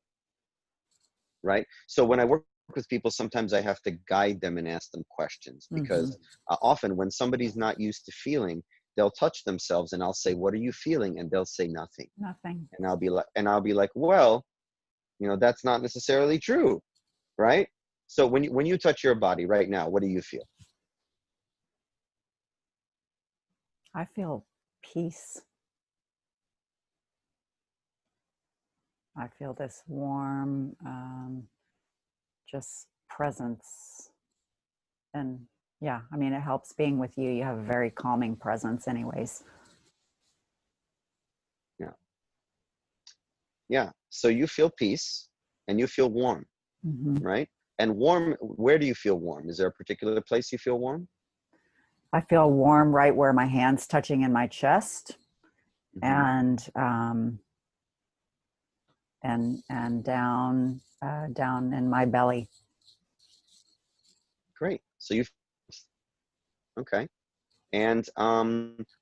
Right? So when I work with people, sometimes I have to guide them and ask them questions, because often when somebody's not used to feeling, they'll touch themselves and I'll say, what are you feeling? And they'll say nothing. Nothing. And I'll be like, well, you know, that's not necessarily true, right? So when you touch your body right now, what do you feel? I feel peace. I feel this warm, just presence. And yeah, I mean, it helps being with you. You have a very calming presence anyways. Yeah. Yeah. So you feel peace and you feel warm, right? And warm, where do you feel warm? Is there a particular place you feel warm? I feel warm right where my hand's touching in my chest, and down down in my belly. Great. So okay. And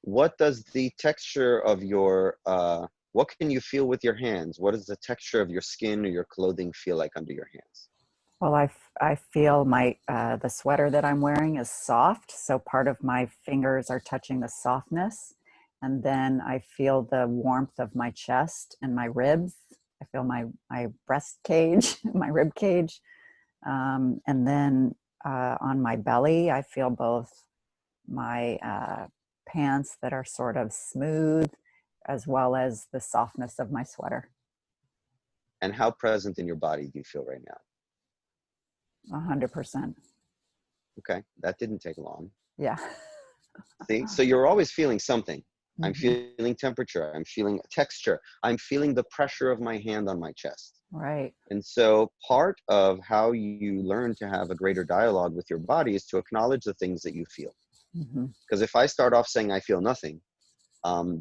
what does the texture of your what can you feel with your hands? What does the texture of your skin or your clothing feel like under your hands? Well, I feel my the sweater that I'm wearing is soft, so part of my fingers are touching the softness, and then I feel the warmth of my chest and my ribs. I feel my breast cage, my rib cage, and then on my belly, I feel both my pants that are sort of smooth, as well as the softness of my sweater. And how present in your body do you feel right now? 100%. Okay, that didn't take long. Yeah. See, so you're always feeling something. I'm feeling temperature. I'm feeling texture. I'm feeling the pressure of my hand on my chest. Right. And so part of how you learn to have a greater dialogue with your body is to acknowledge the things that you feel. Because if I start off saying I feel nothing,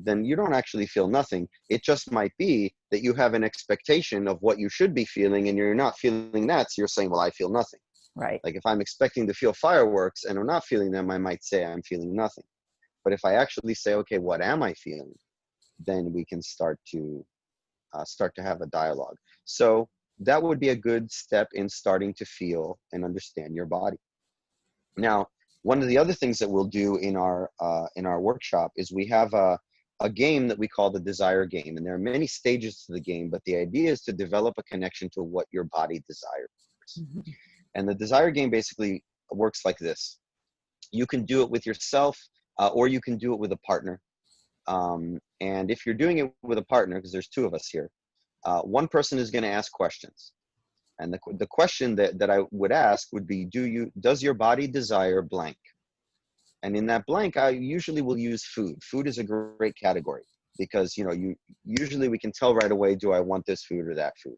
then you don't actually feel nothing. It just might be that you have an expectation of what you should be feeling and you're not feeling that. So you're saying, well, I feel nothing. Right. Like if I'm expecting to feel fireworks and I'm not feeling them, I might say I'm feeling nothing. But if I actually say, okay, what am I feeling? Then we can start to have a dialogue. So that would be a good step in starting to feel and understand your body. Now, one of the other things that we'll do in our workshop is we have a game that we call the desire game. And there are many stages to the game, but the idea is to develop a connection to what your body desires. And the desire game basically works like this. You can do it with yourself, or you can do it with a partner. And if you're doing it with a partner, because there's two of us here, one person is going to ask questions. And the question that I would ask would be, does your body desire blank? And in that blank, I usually will use food. Food is a great category because, you know, usually we can tell right away, do I want this food or that food?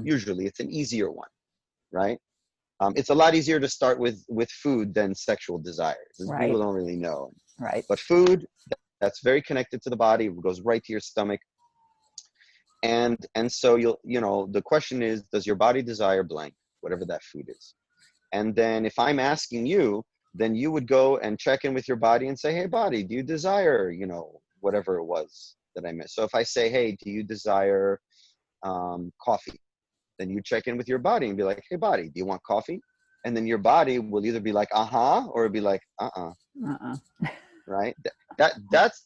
Usually it's an easier one, right? It's a lot easier to start with food than sexual desires. Right. People don't really know. Right. But food, that's very connected to the body. It goes right to your stomach. And so the question is, does your body desire blank, whatever that food is? And then if I'm asking you, then you would go and check in with your body and say, hey, body, do you desire, whatever it was that I missed? So if I say, hey, do you desire coffee? Then you check in with your body and be like, hey, body, do you want coffee? And then your body will either be like, uh-huh, or it'll be like, uh-uh, Uh-uh. right?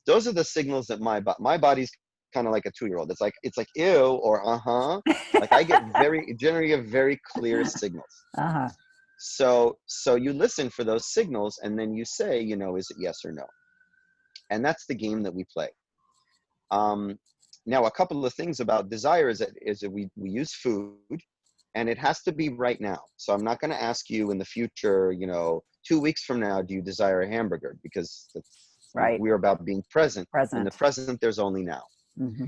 Those are the signals that my body's kind of like a 2-year-old. It's like ew or uh-huh. Like I generally get very clear signals. Uh-huh. So you listen for those signals and then you say, you know, is it yes or no? And that's the game that we play. Now, a couple of things about desire is that we use food, and it has to be right now. So I'm not going to ask you in the future, you know, 2 weeks from now, do you desire a hamburger? Because Right. we're about being present. In the Present. present, there's only now. Mm-hmm.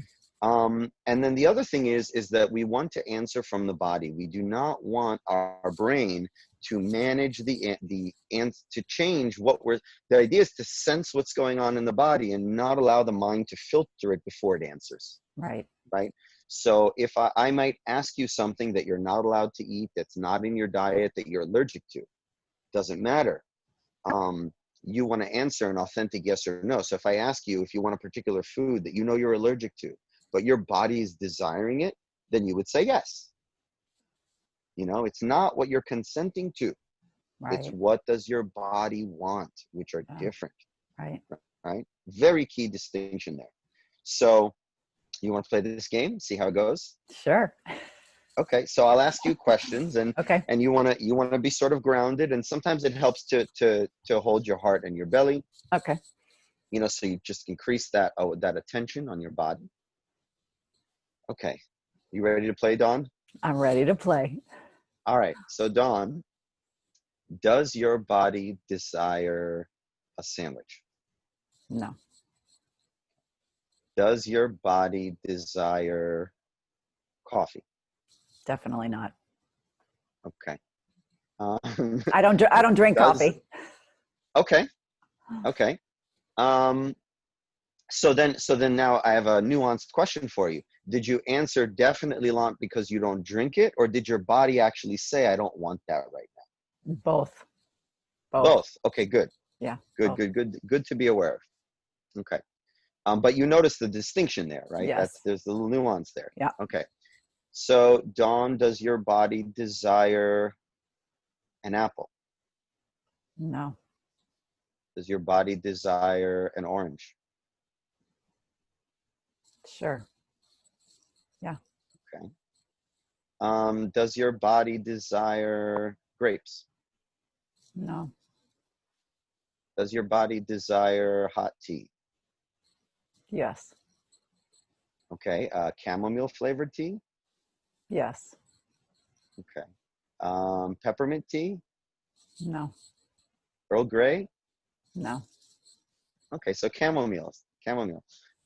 And then the other thing is that we want to answer from the body. We do not want our brain to manage to change the idea is to sense what's going on in the body and not allow the mind to filter it before it answers. Right. Right. So if I might ask you something that you're not allowed to eat, that's not in your diet, that you're allergic to, doesn't matter. You want to answer an authentic yes or no. So if I ask you if you want a particular food that you know you're allergic to, but your body is desiring it, then you would say yes. You know, it's not what you're consenting to. Right. It's what does your body want, which are different. Right. Right. Very key distinction there. So you want to play this game, see how it goes? Sure. Okay. So I'll ask you questions and Okay. and you want to be sort of grounded, and sometimes it helps to hold your heart and your belly. Okay. You know, so you just increase that attention on your body. Okay. You ready to play, Dawn? I'm ready to play. All right. So, Dawn, does your body desire a sandwich? No. Does your body desire coffee? Definitely not. Okay. I don't drink coffee. Okay. Okay. So then now I have a nuanced question for you. Did you answer definitely not because you don't drink it, or did your body actually say, I don't want that right now? Both. Both. Okay, good. Yeah. Good, both. good to be aware of. Okay. But you notice the distinction there, right? Yes. There's a little nuance there. Yeah. Okay. So, Dawn, does your body desire an apple? No. Does your body desire an orange? Sure. Yeah. Okay. Does your body desire grapes? No. Does your body desire hot tea? Yes. Okay. Chamomile flavored tea? Yes. Okay. Peppermint tea? No. Earl Grey? No. Okay, so chamomile.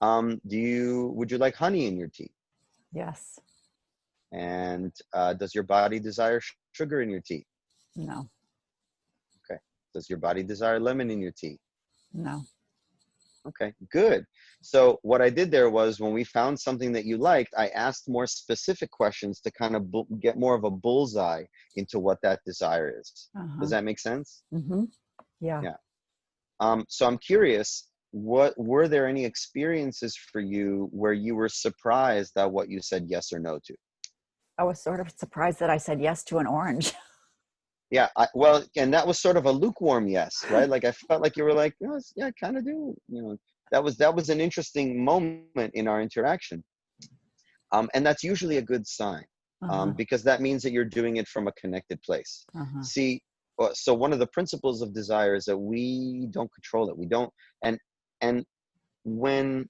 Would you like honey in your tea? Yes. And does your body desire sugar in your tea? No. Okay. Does your body desire lemon in your tea? No. Okay, good. So what I did there was when we found something that you liked, I asked more specific questions to kind of get more of a bullseye into what that desire is. Uh-huh. Does that make sense? Mm-hmm. Yeah. Yeah. So I'm curious, were there any experiences for you where you were surprised at what you said yes or no to? I was sort of surprised that I said yes to an orange. Yeah, and that was sort of a lukewarm yes, right? Like I felt like you were like, oh, yeah, I kind of do. You know, that was an interesting moment in our interaction, and that's usually a good sign, because that means that you're doing it from a connected place. Uh-huh. See, so one of the principles of desire is that we don't control it. We don't, and when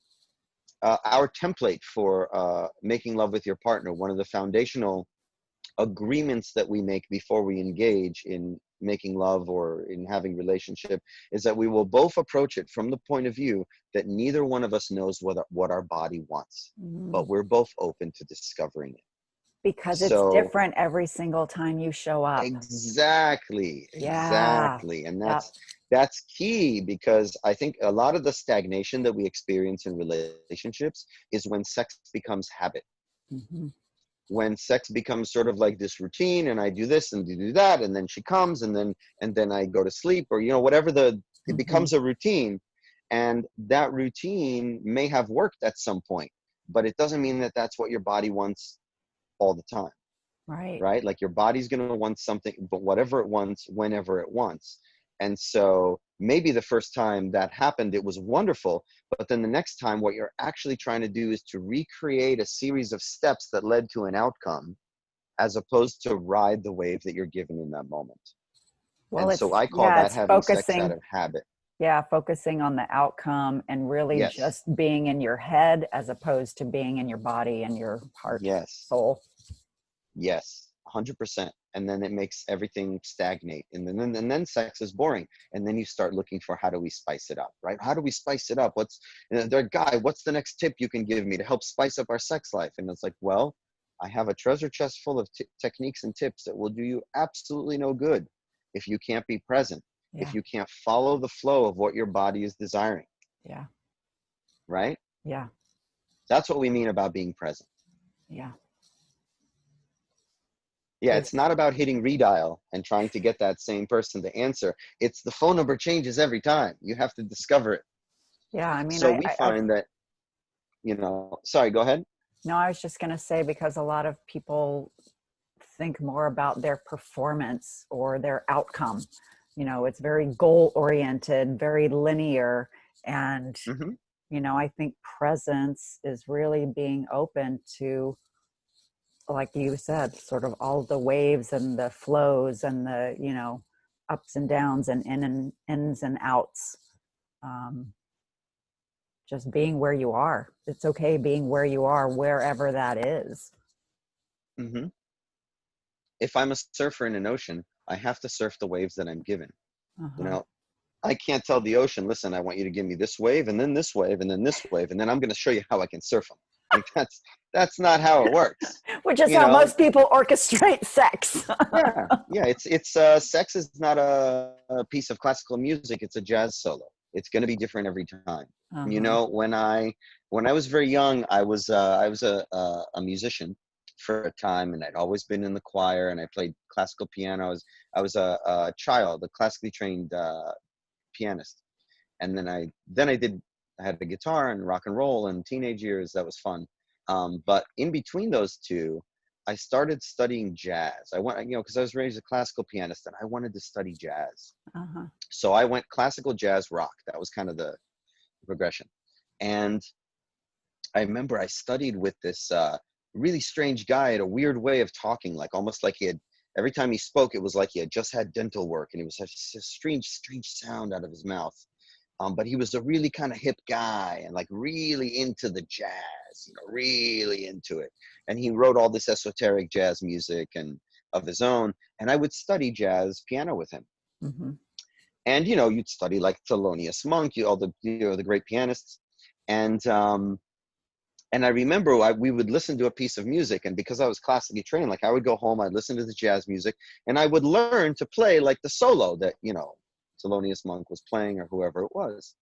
our template for making love with your partner, one of the foundational agreements that we make before we engage in making love or in having relationship is that we will both approach it from the point of view that neither one of us knows what our body wants, but we're both open to discovering it. Because it's different every single time you show up. Exactly. And that's key, because I think a lot of the stagnation that we experience in relationships is when sex becomes habit. Mm-hmm. When sex becomes sort of like this routine, and I do this and do that, and then she comes, and then I go to sleep, or whatever it becomes a routine, and that routine may have worked at some point, but it doesn't mean that that's what your body wants all the time. Right. right? Like your body's going to want something, but whatever it wants, whenever it wants. And so maybe the first time that happened, it was wonderful. But then the next time, what you're actually trying to do is to recreate a series of steps that led to an outcome, as opposed to ride the wave that you're given in that moment. Well, And it's, so I call yeah, that it's having sex out focusing. of habit. Yeah, focusing on the outcome and really Yes. just being in your head as opposed to being in your body and your heart, Yes. soul. Yes. 100%. And then it makes everything stagnate. And then sex is boring. And then you start looking for, how do we spice it up, right? How do we spice it up? Guy, what's the next tip you can give me to help spice up our sex life? And it's like, well, I have a treasure chest full of techniques and tips that will do you absolutely no good if you can't be present, Yeah. if you can't follow the flow of what your body is desiring, Yeah. right? Yeah. That's what we mean about being present. Yeah. Yeah, Is, it's not about hitting redial and trying to get that same person to answer. It's the phone number changes every time. You have to discover it. yeah. I mean, So we I find that, sorry, go ahead. no, I was just going to say, because a lot of people think more about their performance or their outcome. It's very goal oriented, very linear. And, Hmm. I think presence is really being open to, like you said, sort of all the waves and the flows and the, ups and downs and ins and outs. Um, just being where you are. It's okay being where you are, wherever that is. Hmm. If I'm a surfer in an ocean, I have to surf the waves that I'm given. You Uh-huh. know, I can't tell the ocean, listen, I want you to give me this wave and then this wave and then this wave, and then I'm going to show you how I can surf them. Like that's not how it works. Which is You how know, most people orchestrate sex. yeah, it's sex is not a piece of classical music, it's a jazz solo. It's going to be different every time. Uh-huh. When I was very young, I was a musician for a time, and I'd always been in the choir, and I played classical piano. I was a child, a classically trained pianist. And I had a guitar and rock and roll in teenage years. That was fun. But in between those two, I started studying jazz. I went, because I was raised a classical pianist and I wanted to study jazz. Uh-huh. So I went classical, jazz, rock. That was kind of the progression. And I remember I studied with this really strange guy, had a weird way of talking, like almost like every time he spoke, it was like he had just had dental work, and it was such a strange sound out of his mouth. But he was a really kind of hip guy and like really into the jazz, really into it. And he wrote all this esoteric jazz music and of his own. And I would study jazz piano with him. Mm-hmm. And you'd study like Thelonious Monk, all the great pianists. And I remember we would listen to a piece of music, and because I was classically trained, like I would go home, I'd listen to the jazz music, and I would learn to play like the solo that, Thelonious Monk was playing, or whoever it was.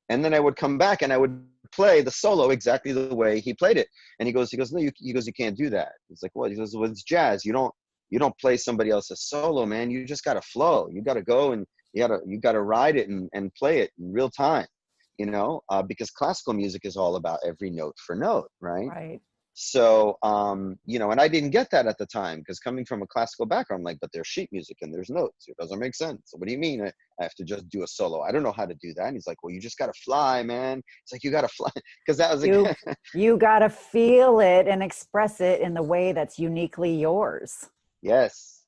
And then I would come back and I would play the solo exactly the way he played it. And he goes, no, you can't do that. He's like, what? He goes, well, it's jazz. You don't play somebody else's solo, man. You just got to flow. You got to go and you got to ride it and play it in real time, because classical music is all about every note for note, right? Right. So, and I didn't get that at the time, because coming from a classical background, I'm like, but there's sheet music and there's notes. It doesn't make sense. So what do you mean I have to just do a solo? I don't know how to do that. And he's like, well, you just got to fly, man. It's like, you got to fly. Because that was, You got to feel it and express it in the way that's uniquely yours. yes.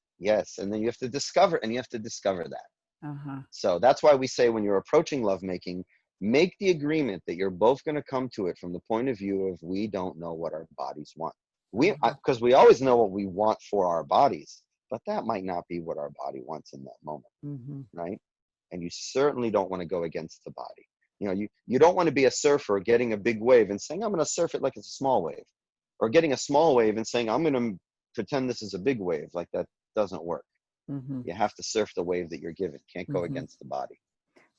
And then you have to discover that. Uh-huh. So that's why we say, when you're approaching lovemaking, make the agreement that you're both going to come to it from the point of view of, we don't know what our bodies want. Uh-huh. Because we always know what we want for our bodies, but that might not be what our body wants in that moment, Mm-hmm. right? And you certainly don't want to go against the body. You don't want to be a surfer getting a big wave and saying, I'm going to surf it like it's a small wave, or getting a small wave and saying, I'm going to pretend this is a big wave. Like, that doesn't work. Mm-hmm. You have to surf the wave that you're given. Can't go Mm-hmm. against the body.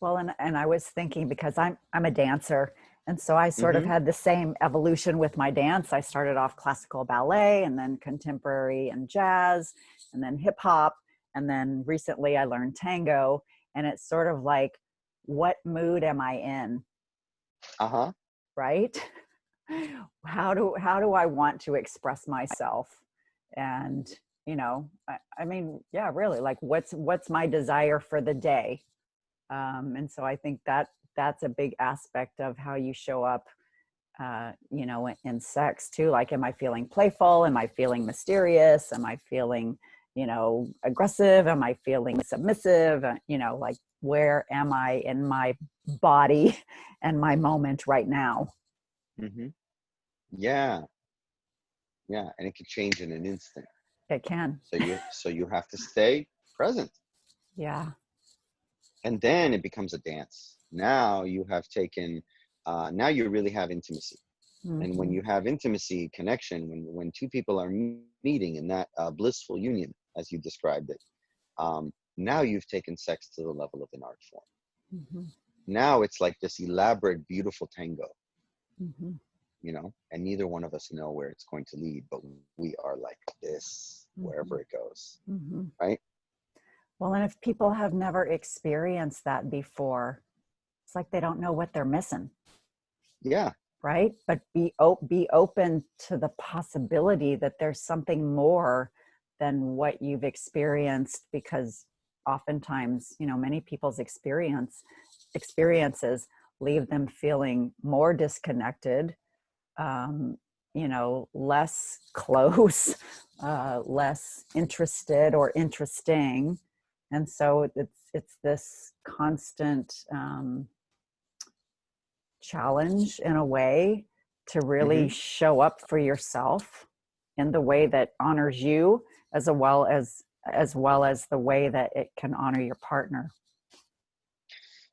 Well, and I was thinking, because I'm a dancer, and so I sort of Mm-hmm. had the same evolution with my dance. I started off classical ballet, and then contemporary and jazz, and then hip hop, and then recently I learned tango. And it's sort of like, what mood am I in? Uh-huh. Right? How do I want to express myself? And, you know, I mean, yeah, really, like what's my desire for the day? And so I think that's a big aspect of how you show up, you know, in sex too. Like, am I feeling playful? Am I feeling mysterious? Am I feeling, you know, aggressive? Am I feeling submissive? You know, like, where am I in my body and my moment right now? Mm-hmm. Yeah. Yeah. And it can change in an instant. It can. So you have to stay present. Yeah. And then it becomes a dance. Now you have taken, now you really have intimacy. And when Mm-hmm. you have intimacy, connection, when two people are meeting in that blissful union, as you described it, now you've taken sex to the level of an art form. Mm-hmm. Now it's like this elaborate, beautiful tango, Mm-hmm. you know, and neither one of us know where it's going to lead, but we are like this, wherever it goes, Mm-hmm. right? Well, and if people have never experienced that before, it's like they don't know what they're missing. Yeah. Right? But be open to the possibility that there's something more than what you've experienced, because oftentimes, you know, many people's experiences leave them feeling more disconnected, you know, less close, less interested or interesting. And so it's this constant challenge in a way to really Mm-hmm. show up for yourself in the way that honors you, as well as the way that it can honor your partner.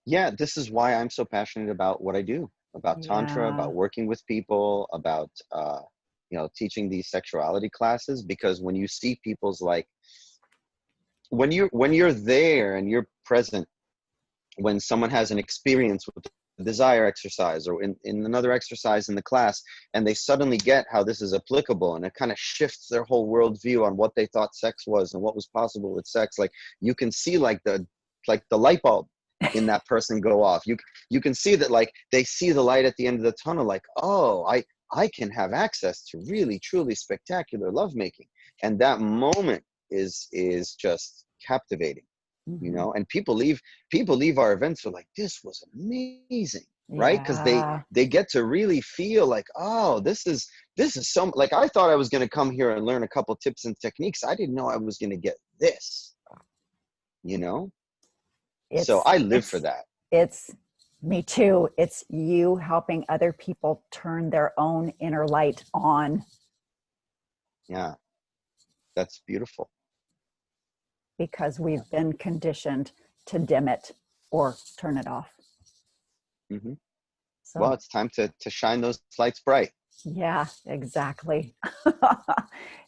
Yeah, this is why I'm so passionate about what I do, about Tantra, Yeah. about working with people, about, you know, teaching these sexuality classes, because when you see people's like, when you're there and you're present, when someone has an experience with the desire exercise or in another exercise in the class, and they suddenly get how this is applicable, and it kind of shifts their whole worldview on what they thought sex was and what was possible with sex. Like, you can see like the light bulb in that person go off. You can see that, like, they see the light at the end of the tunnel, like, oh, I can have access to really truly spectacular lovemaking. And that moment is just captivating, you Mm-hmm. know. And people leave our events are like, this was amazing, right? Because Yeah. they get to really feel like, oh, this is some, like, I thought I was going to come here and learn a couple tips and techniques. I didn't know I was going to get this, you know. So It's I live for it's that. it's me too. It's you helping other people turn their own inner light on, Yeah, that's beautiful. because we've been conditioned to dim it or turn it off. Hmm. Well, So it's time to shine those lights bright. yeah, exactly.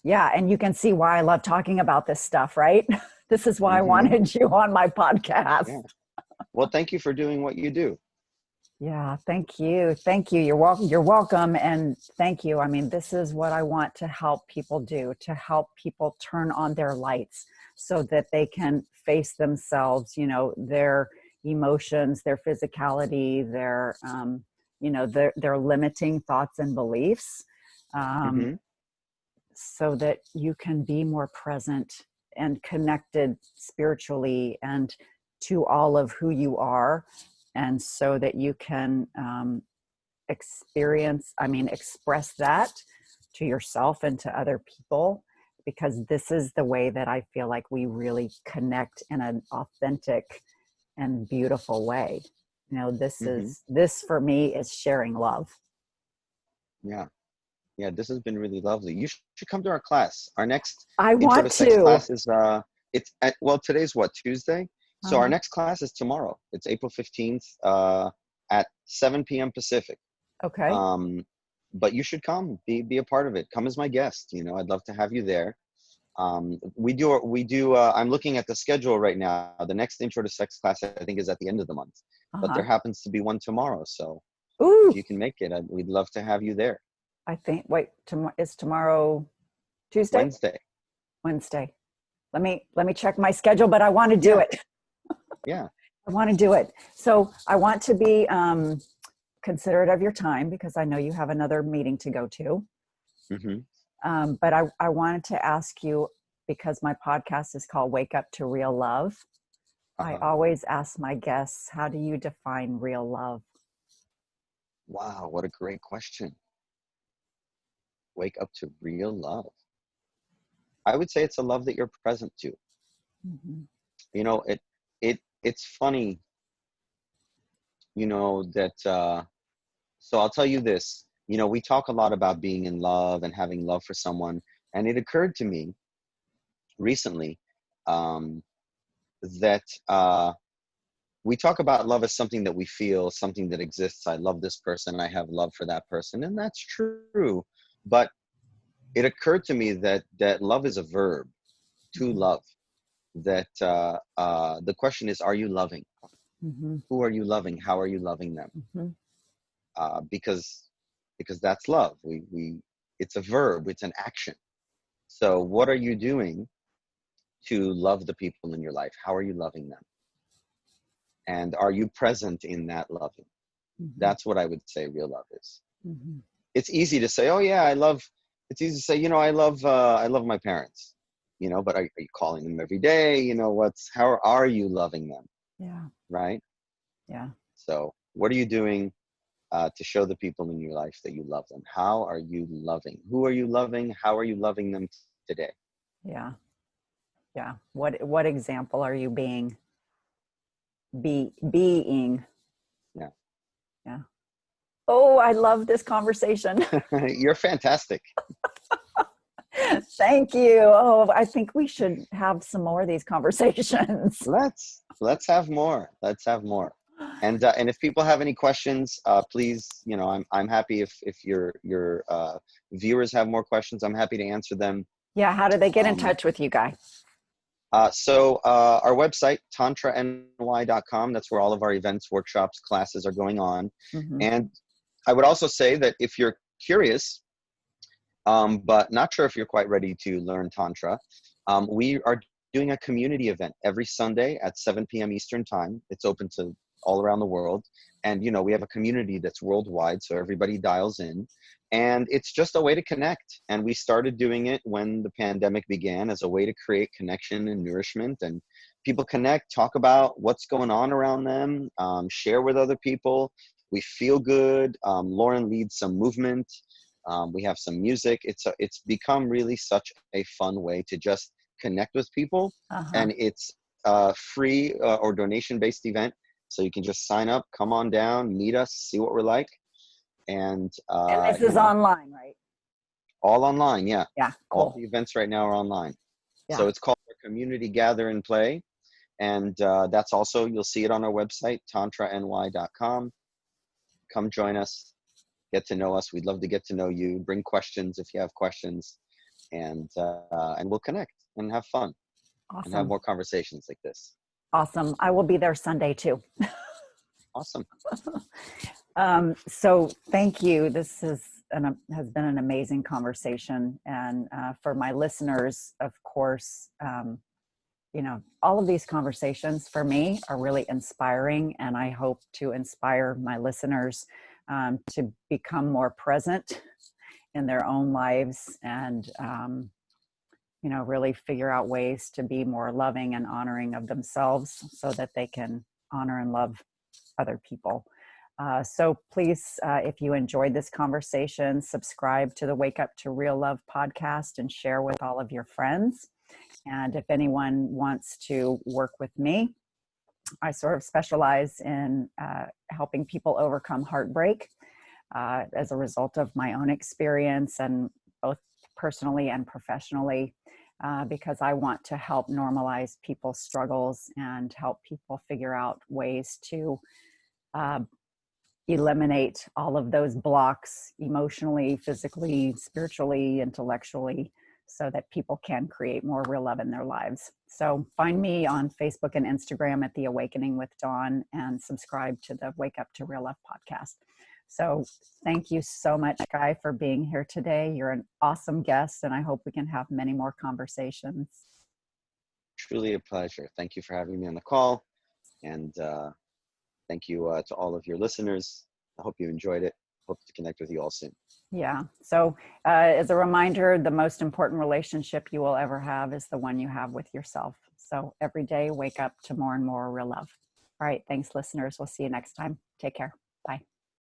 Yeah, and you can see why I love talking about this stuff, right? This is why I Hmm. wanted you on my podcast. Yeah. Well, thank you for doing what you do. Yeah, thank you. Thank you. You're welcome. You're welcome. And thank you. I mean, this is what I want to help people do, to help people turn on their lights so that they can face themselves, you know, their emotions, their physicality, their, you know, their limiting thoughts and beliefs, um, Hmm. so that you can be more present and connected spiritually and to all of who you are, and so that you can express that to yourself and to other people, because this is the way that I feel like we really connect in an authentic and beautiful way. You know, Hmm. this for me is sharing love. Yeah. Yeah, this has been really lovely. You should come to our class. Our next I intro want to sex to. class is it's at, well, today's what, Tuesday? So our Uh-huh. next class is tomorrow. It's April 15th at 7 p.m. Pacific. Okay. Um, but you should come, be a part of it. Come as my guest. You know, I'd love to have you there. We do I'm looking at the schedule right now. The next intro to sex class, I think, is at the end of the month, but Uh-huh. there happens to be one tomorrow. So if Ooh, you can make it, we'd love to have you there. I think, wait, is tomorrow Tuesday? Wednesday. Wednesday. Let me check my schedule, but I want to do Yeah. it. Yeah. I want to do it. So I want to be considerate of your time, because I know you have another meeting to go to. Hmm. But I wanted to ask you, because my podcast is called Wake Up to Real Love. I always ask my guests, how do you define real love? Wow, what a great question. Wake up to real love. I would say it's a love that you're present to. Mm-hmm. You know, it's funny, you know, that so I'll tell you this, you know, we talk a lot about being in love and having love for someone, and it occurred to me recently that we talk about love as something that we feel, something that exists. I love this person, I have love for that person, and that's true. But it occurred to me that love is a verb, to love. That the question is, are you loving? Mm-hmm. Who are you loving? How are you loving them? Mm-hmm. Because that's love. We it's a verb. It's an action. So what are you doing to love the people in your life? How are you loving them? And are you present in that loving? Mm-hmm. That's what I would say real love is. Mm-hmm. It's easy to say, oh yeah, I love. It's easy to say, you know, I love my parents. You know, but are you calling them every day? You know, how are you loving them? Yeah. Right? Yeah. So what are you doing to show the people in your life that you love them? How are you loving? Who are you loving? How are you loving them today? Yeah. Yeah. What example are you being? Being. Yeah. Yeah. Oh, I love this conversation. You're fantastic. Thank you. Oh, I think we should have some more of these conversations. Let's have more. Let's have more. And if people have any questions, please, you know, I'm happy if your viewers have more questions, I'm happy to answer them. Yeah. How do they get in touch with you, Guy? So our website, tantrany.com, that's where all of our events, workshops, classes are going on. Mm-hmm. And I would also say that if you're curious, but not sure if you're quite ready to learn Tantra, we are doing a community event every Sunday at 7 p.m. Eastern Time. It's open to all around the world. And, you know, we have a community that's worldwide, so everybody dials in. And it's just a way to connect. And we started doing it when the pandemic began as a way to create connection and nourishment. And people connect, talk about what's going on around them, share with other people. We feel good. Lauren leads some movement. We have some music. It's become really such a fun way to just connect with people. And it's a free or donation-based event. So you can just sign up, come on down, meet us, see what we're like. And this is online, right? All online, yeah. Yeah, cool. All the events right now are online. Yeah. So it's called our Community Gather and Play. And that's also, you'll see it on our website, tantrany.com. Come join us, get to know us. We'd love to get to know you. Bring questions if you have questions. And we'll connect and have fun. Awesome. And have more conversations like this. Awesome. I will be there Sunday too. Awesome. So thank you. This has been an amazing conversation. And for my listeners, of course, you know, all of these conversations for me are really inspiring. And I hope to inspire my listeners to become more present in their own lives and, you know, really figure out ways to be more loving and honoring of themselves so that they can honor and love other people. So please, if you enjoyed this conversation, subscribe to the Wake Up to Real Love podcast and share with all of your friends. And if anyone wants to work with me, I sort of specialize in helping people overcome heartbreak as a result of my own experience, and both personally and professionally, because I want to help normalize people's struggles and help people figure out ways to eliminate all of those blocks emotionally, physically, spiritually, intellectually, so that people can create more real love in their lives. So find me on Facebook and Instagram at The Awakening with Dawn, and subscribe to the Wake Up to Real Love podcast. So thank you so much, Guy, for being here today. You're an awesome guest, and I hope we can have many more conversations. Truly a pleasure. Thank you for having me on the call. And thank you to all of your listeners. I hope you enjoyed it. Hope to connect with you all soon. Yeah. So, as a reminder, the most important relationship you will ever have is the one you have with yourself. So, every day, wake up to more and more real love. All right. Thanks, listeners. We'll see you next time. Take care. Bye.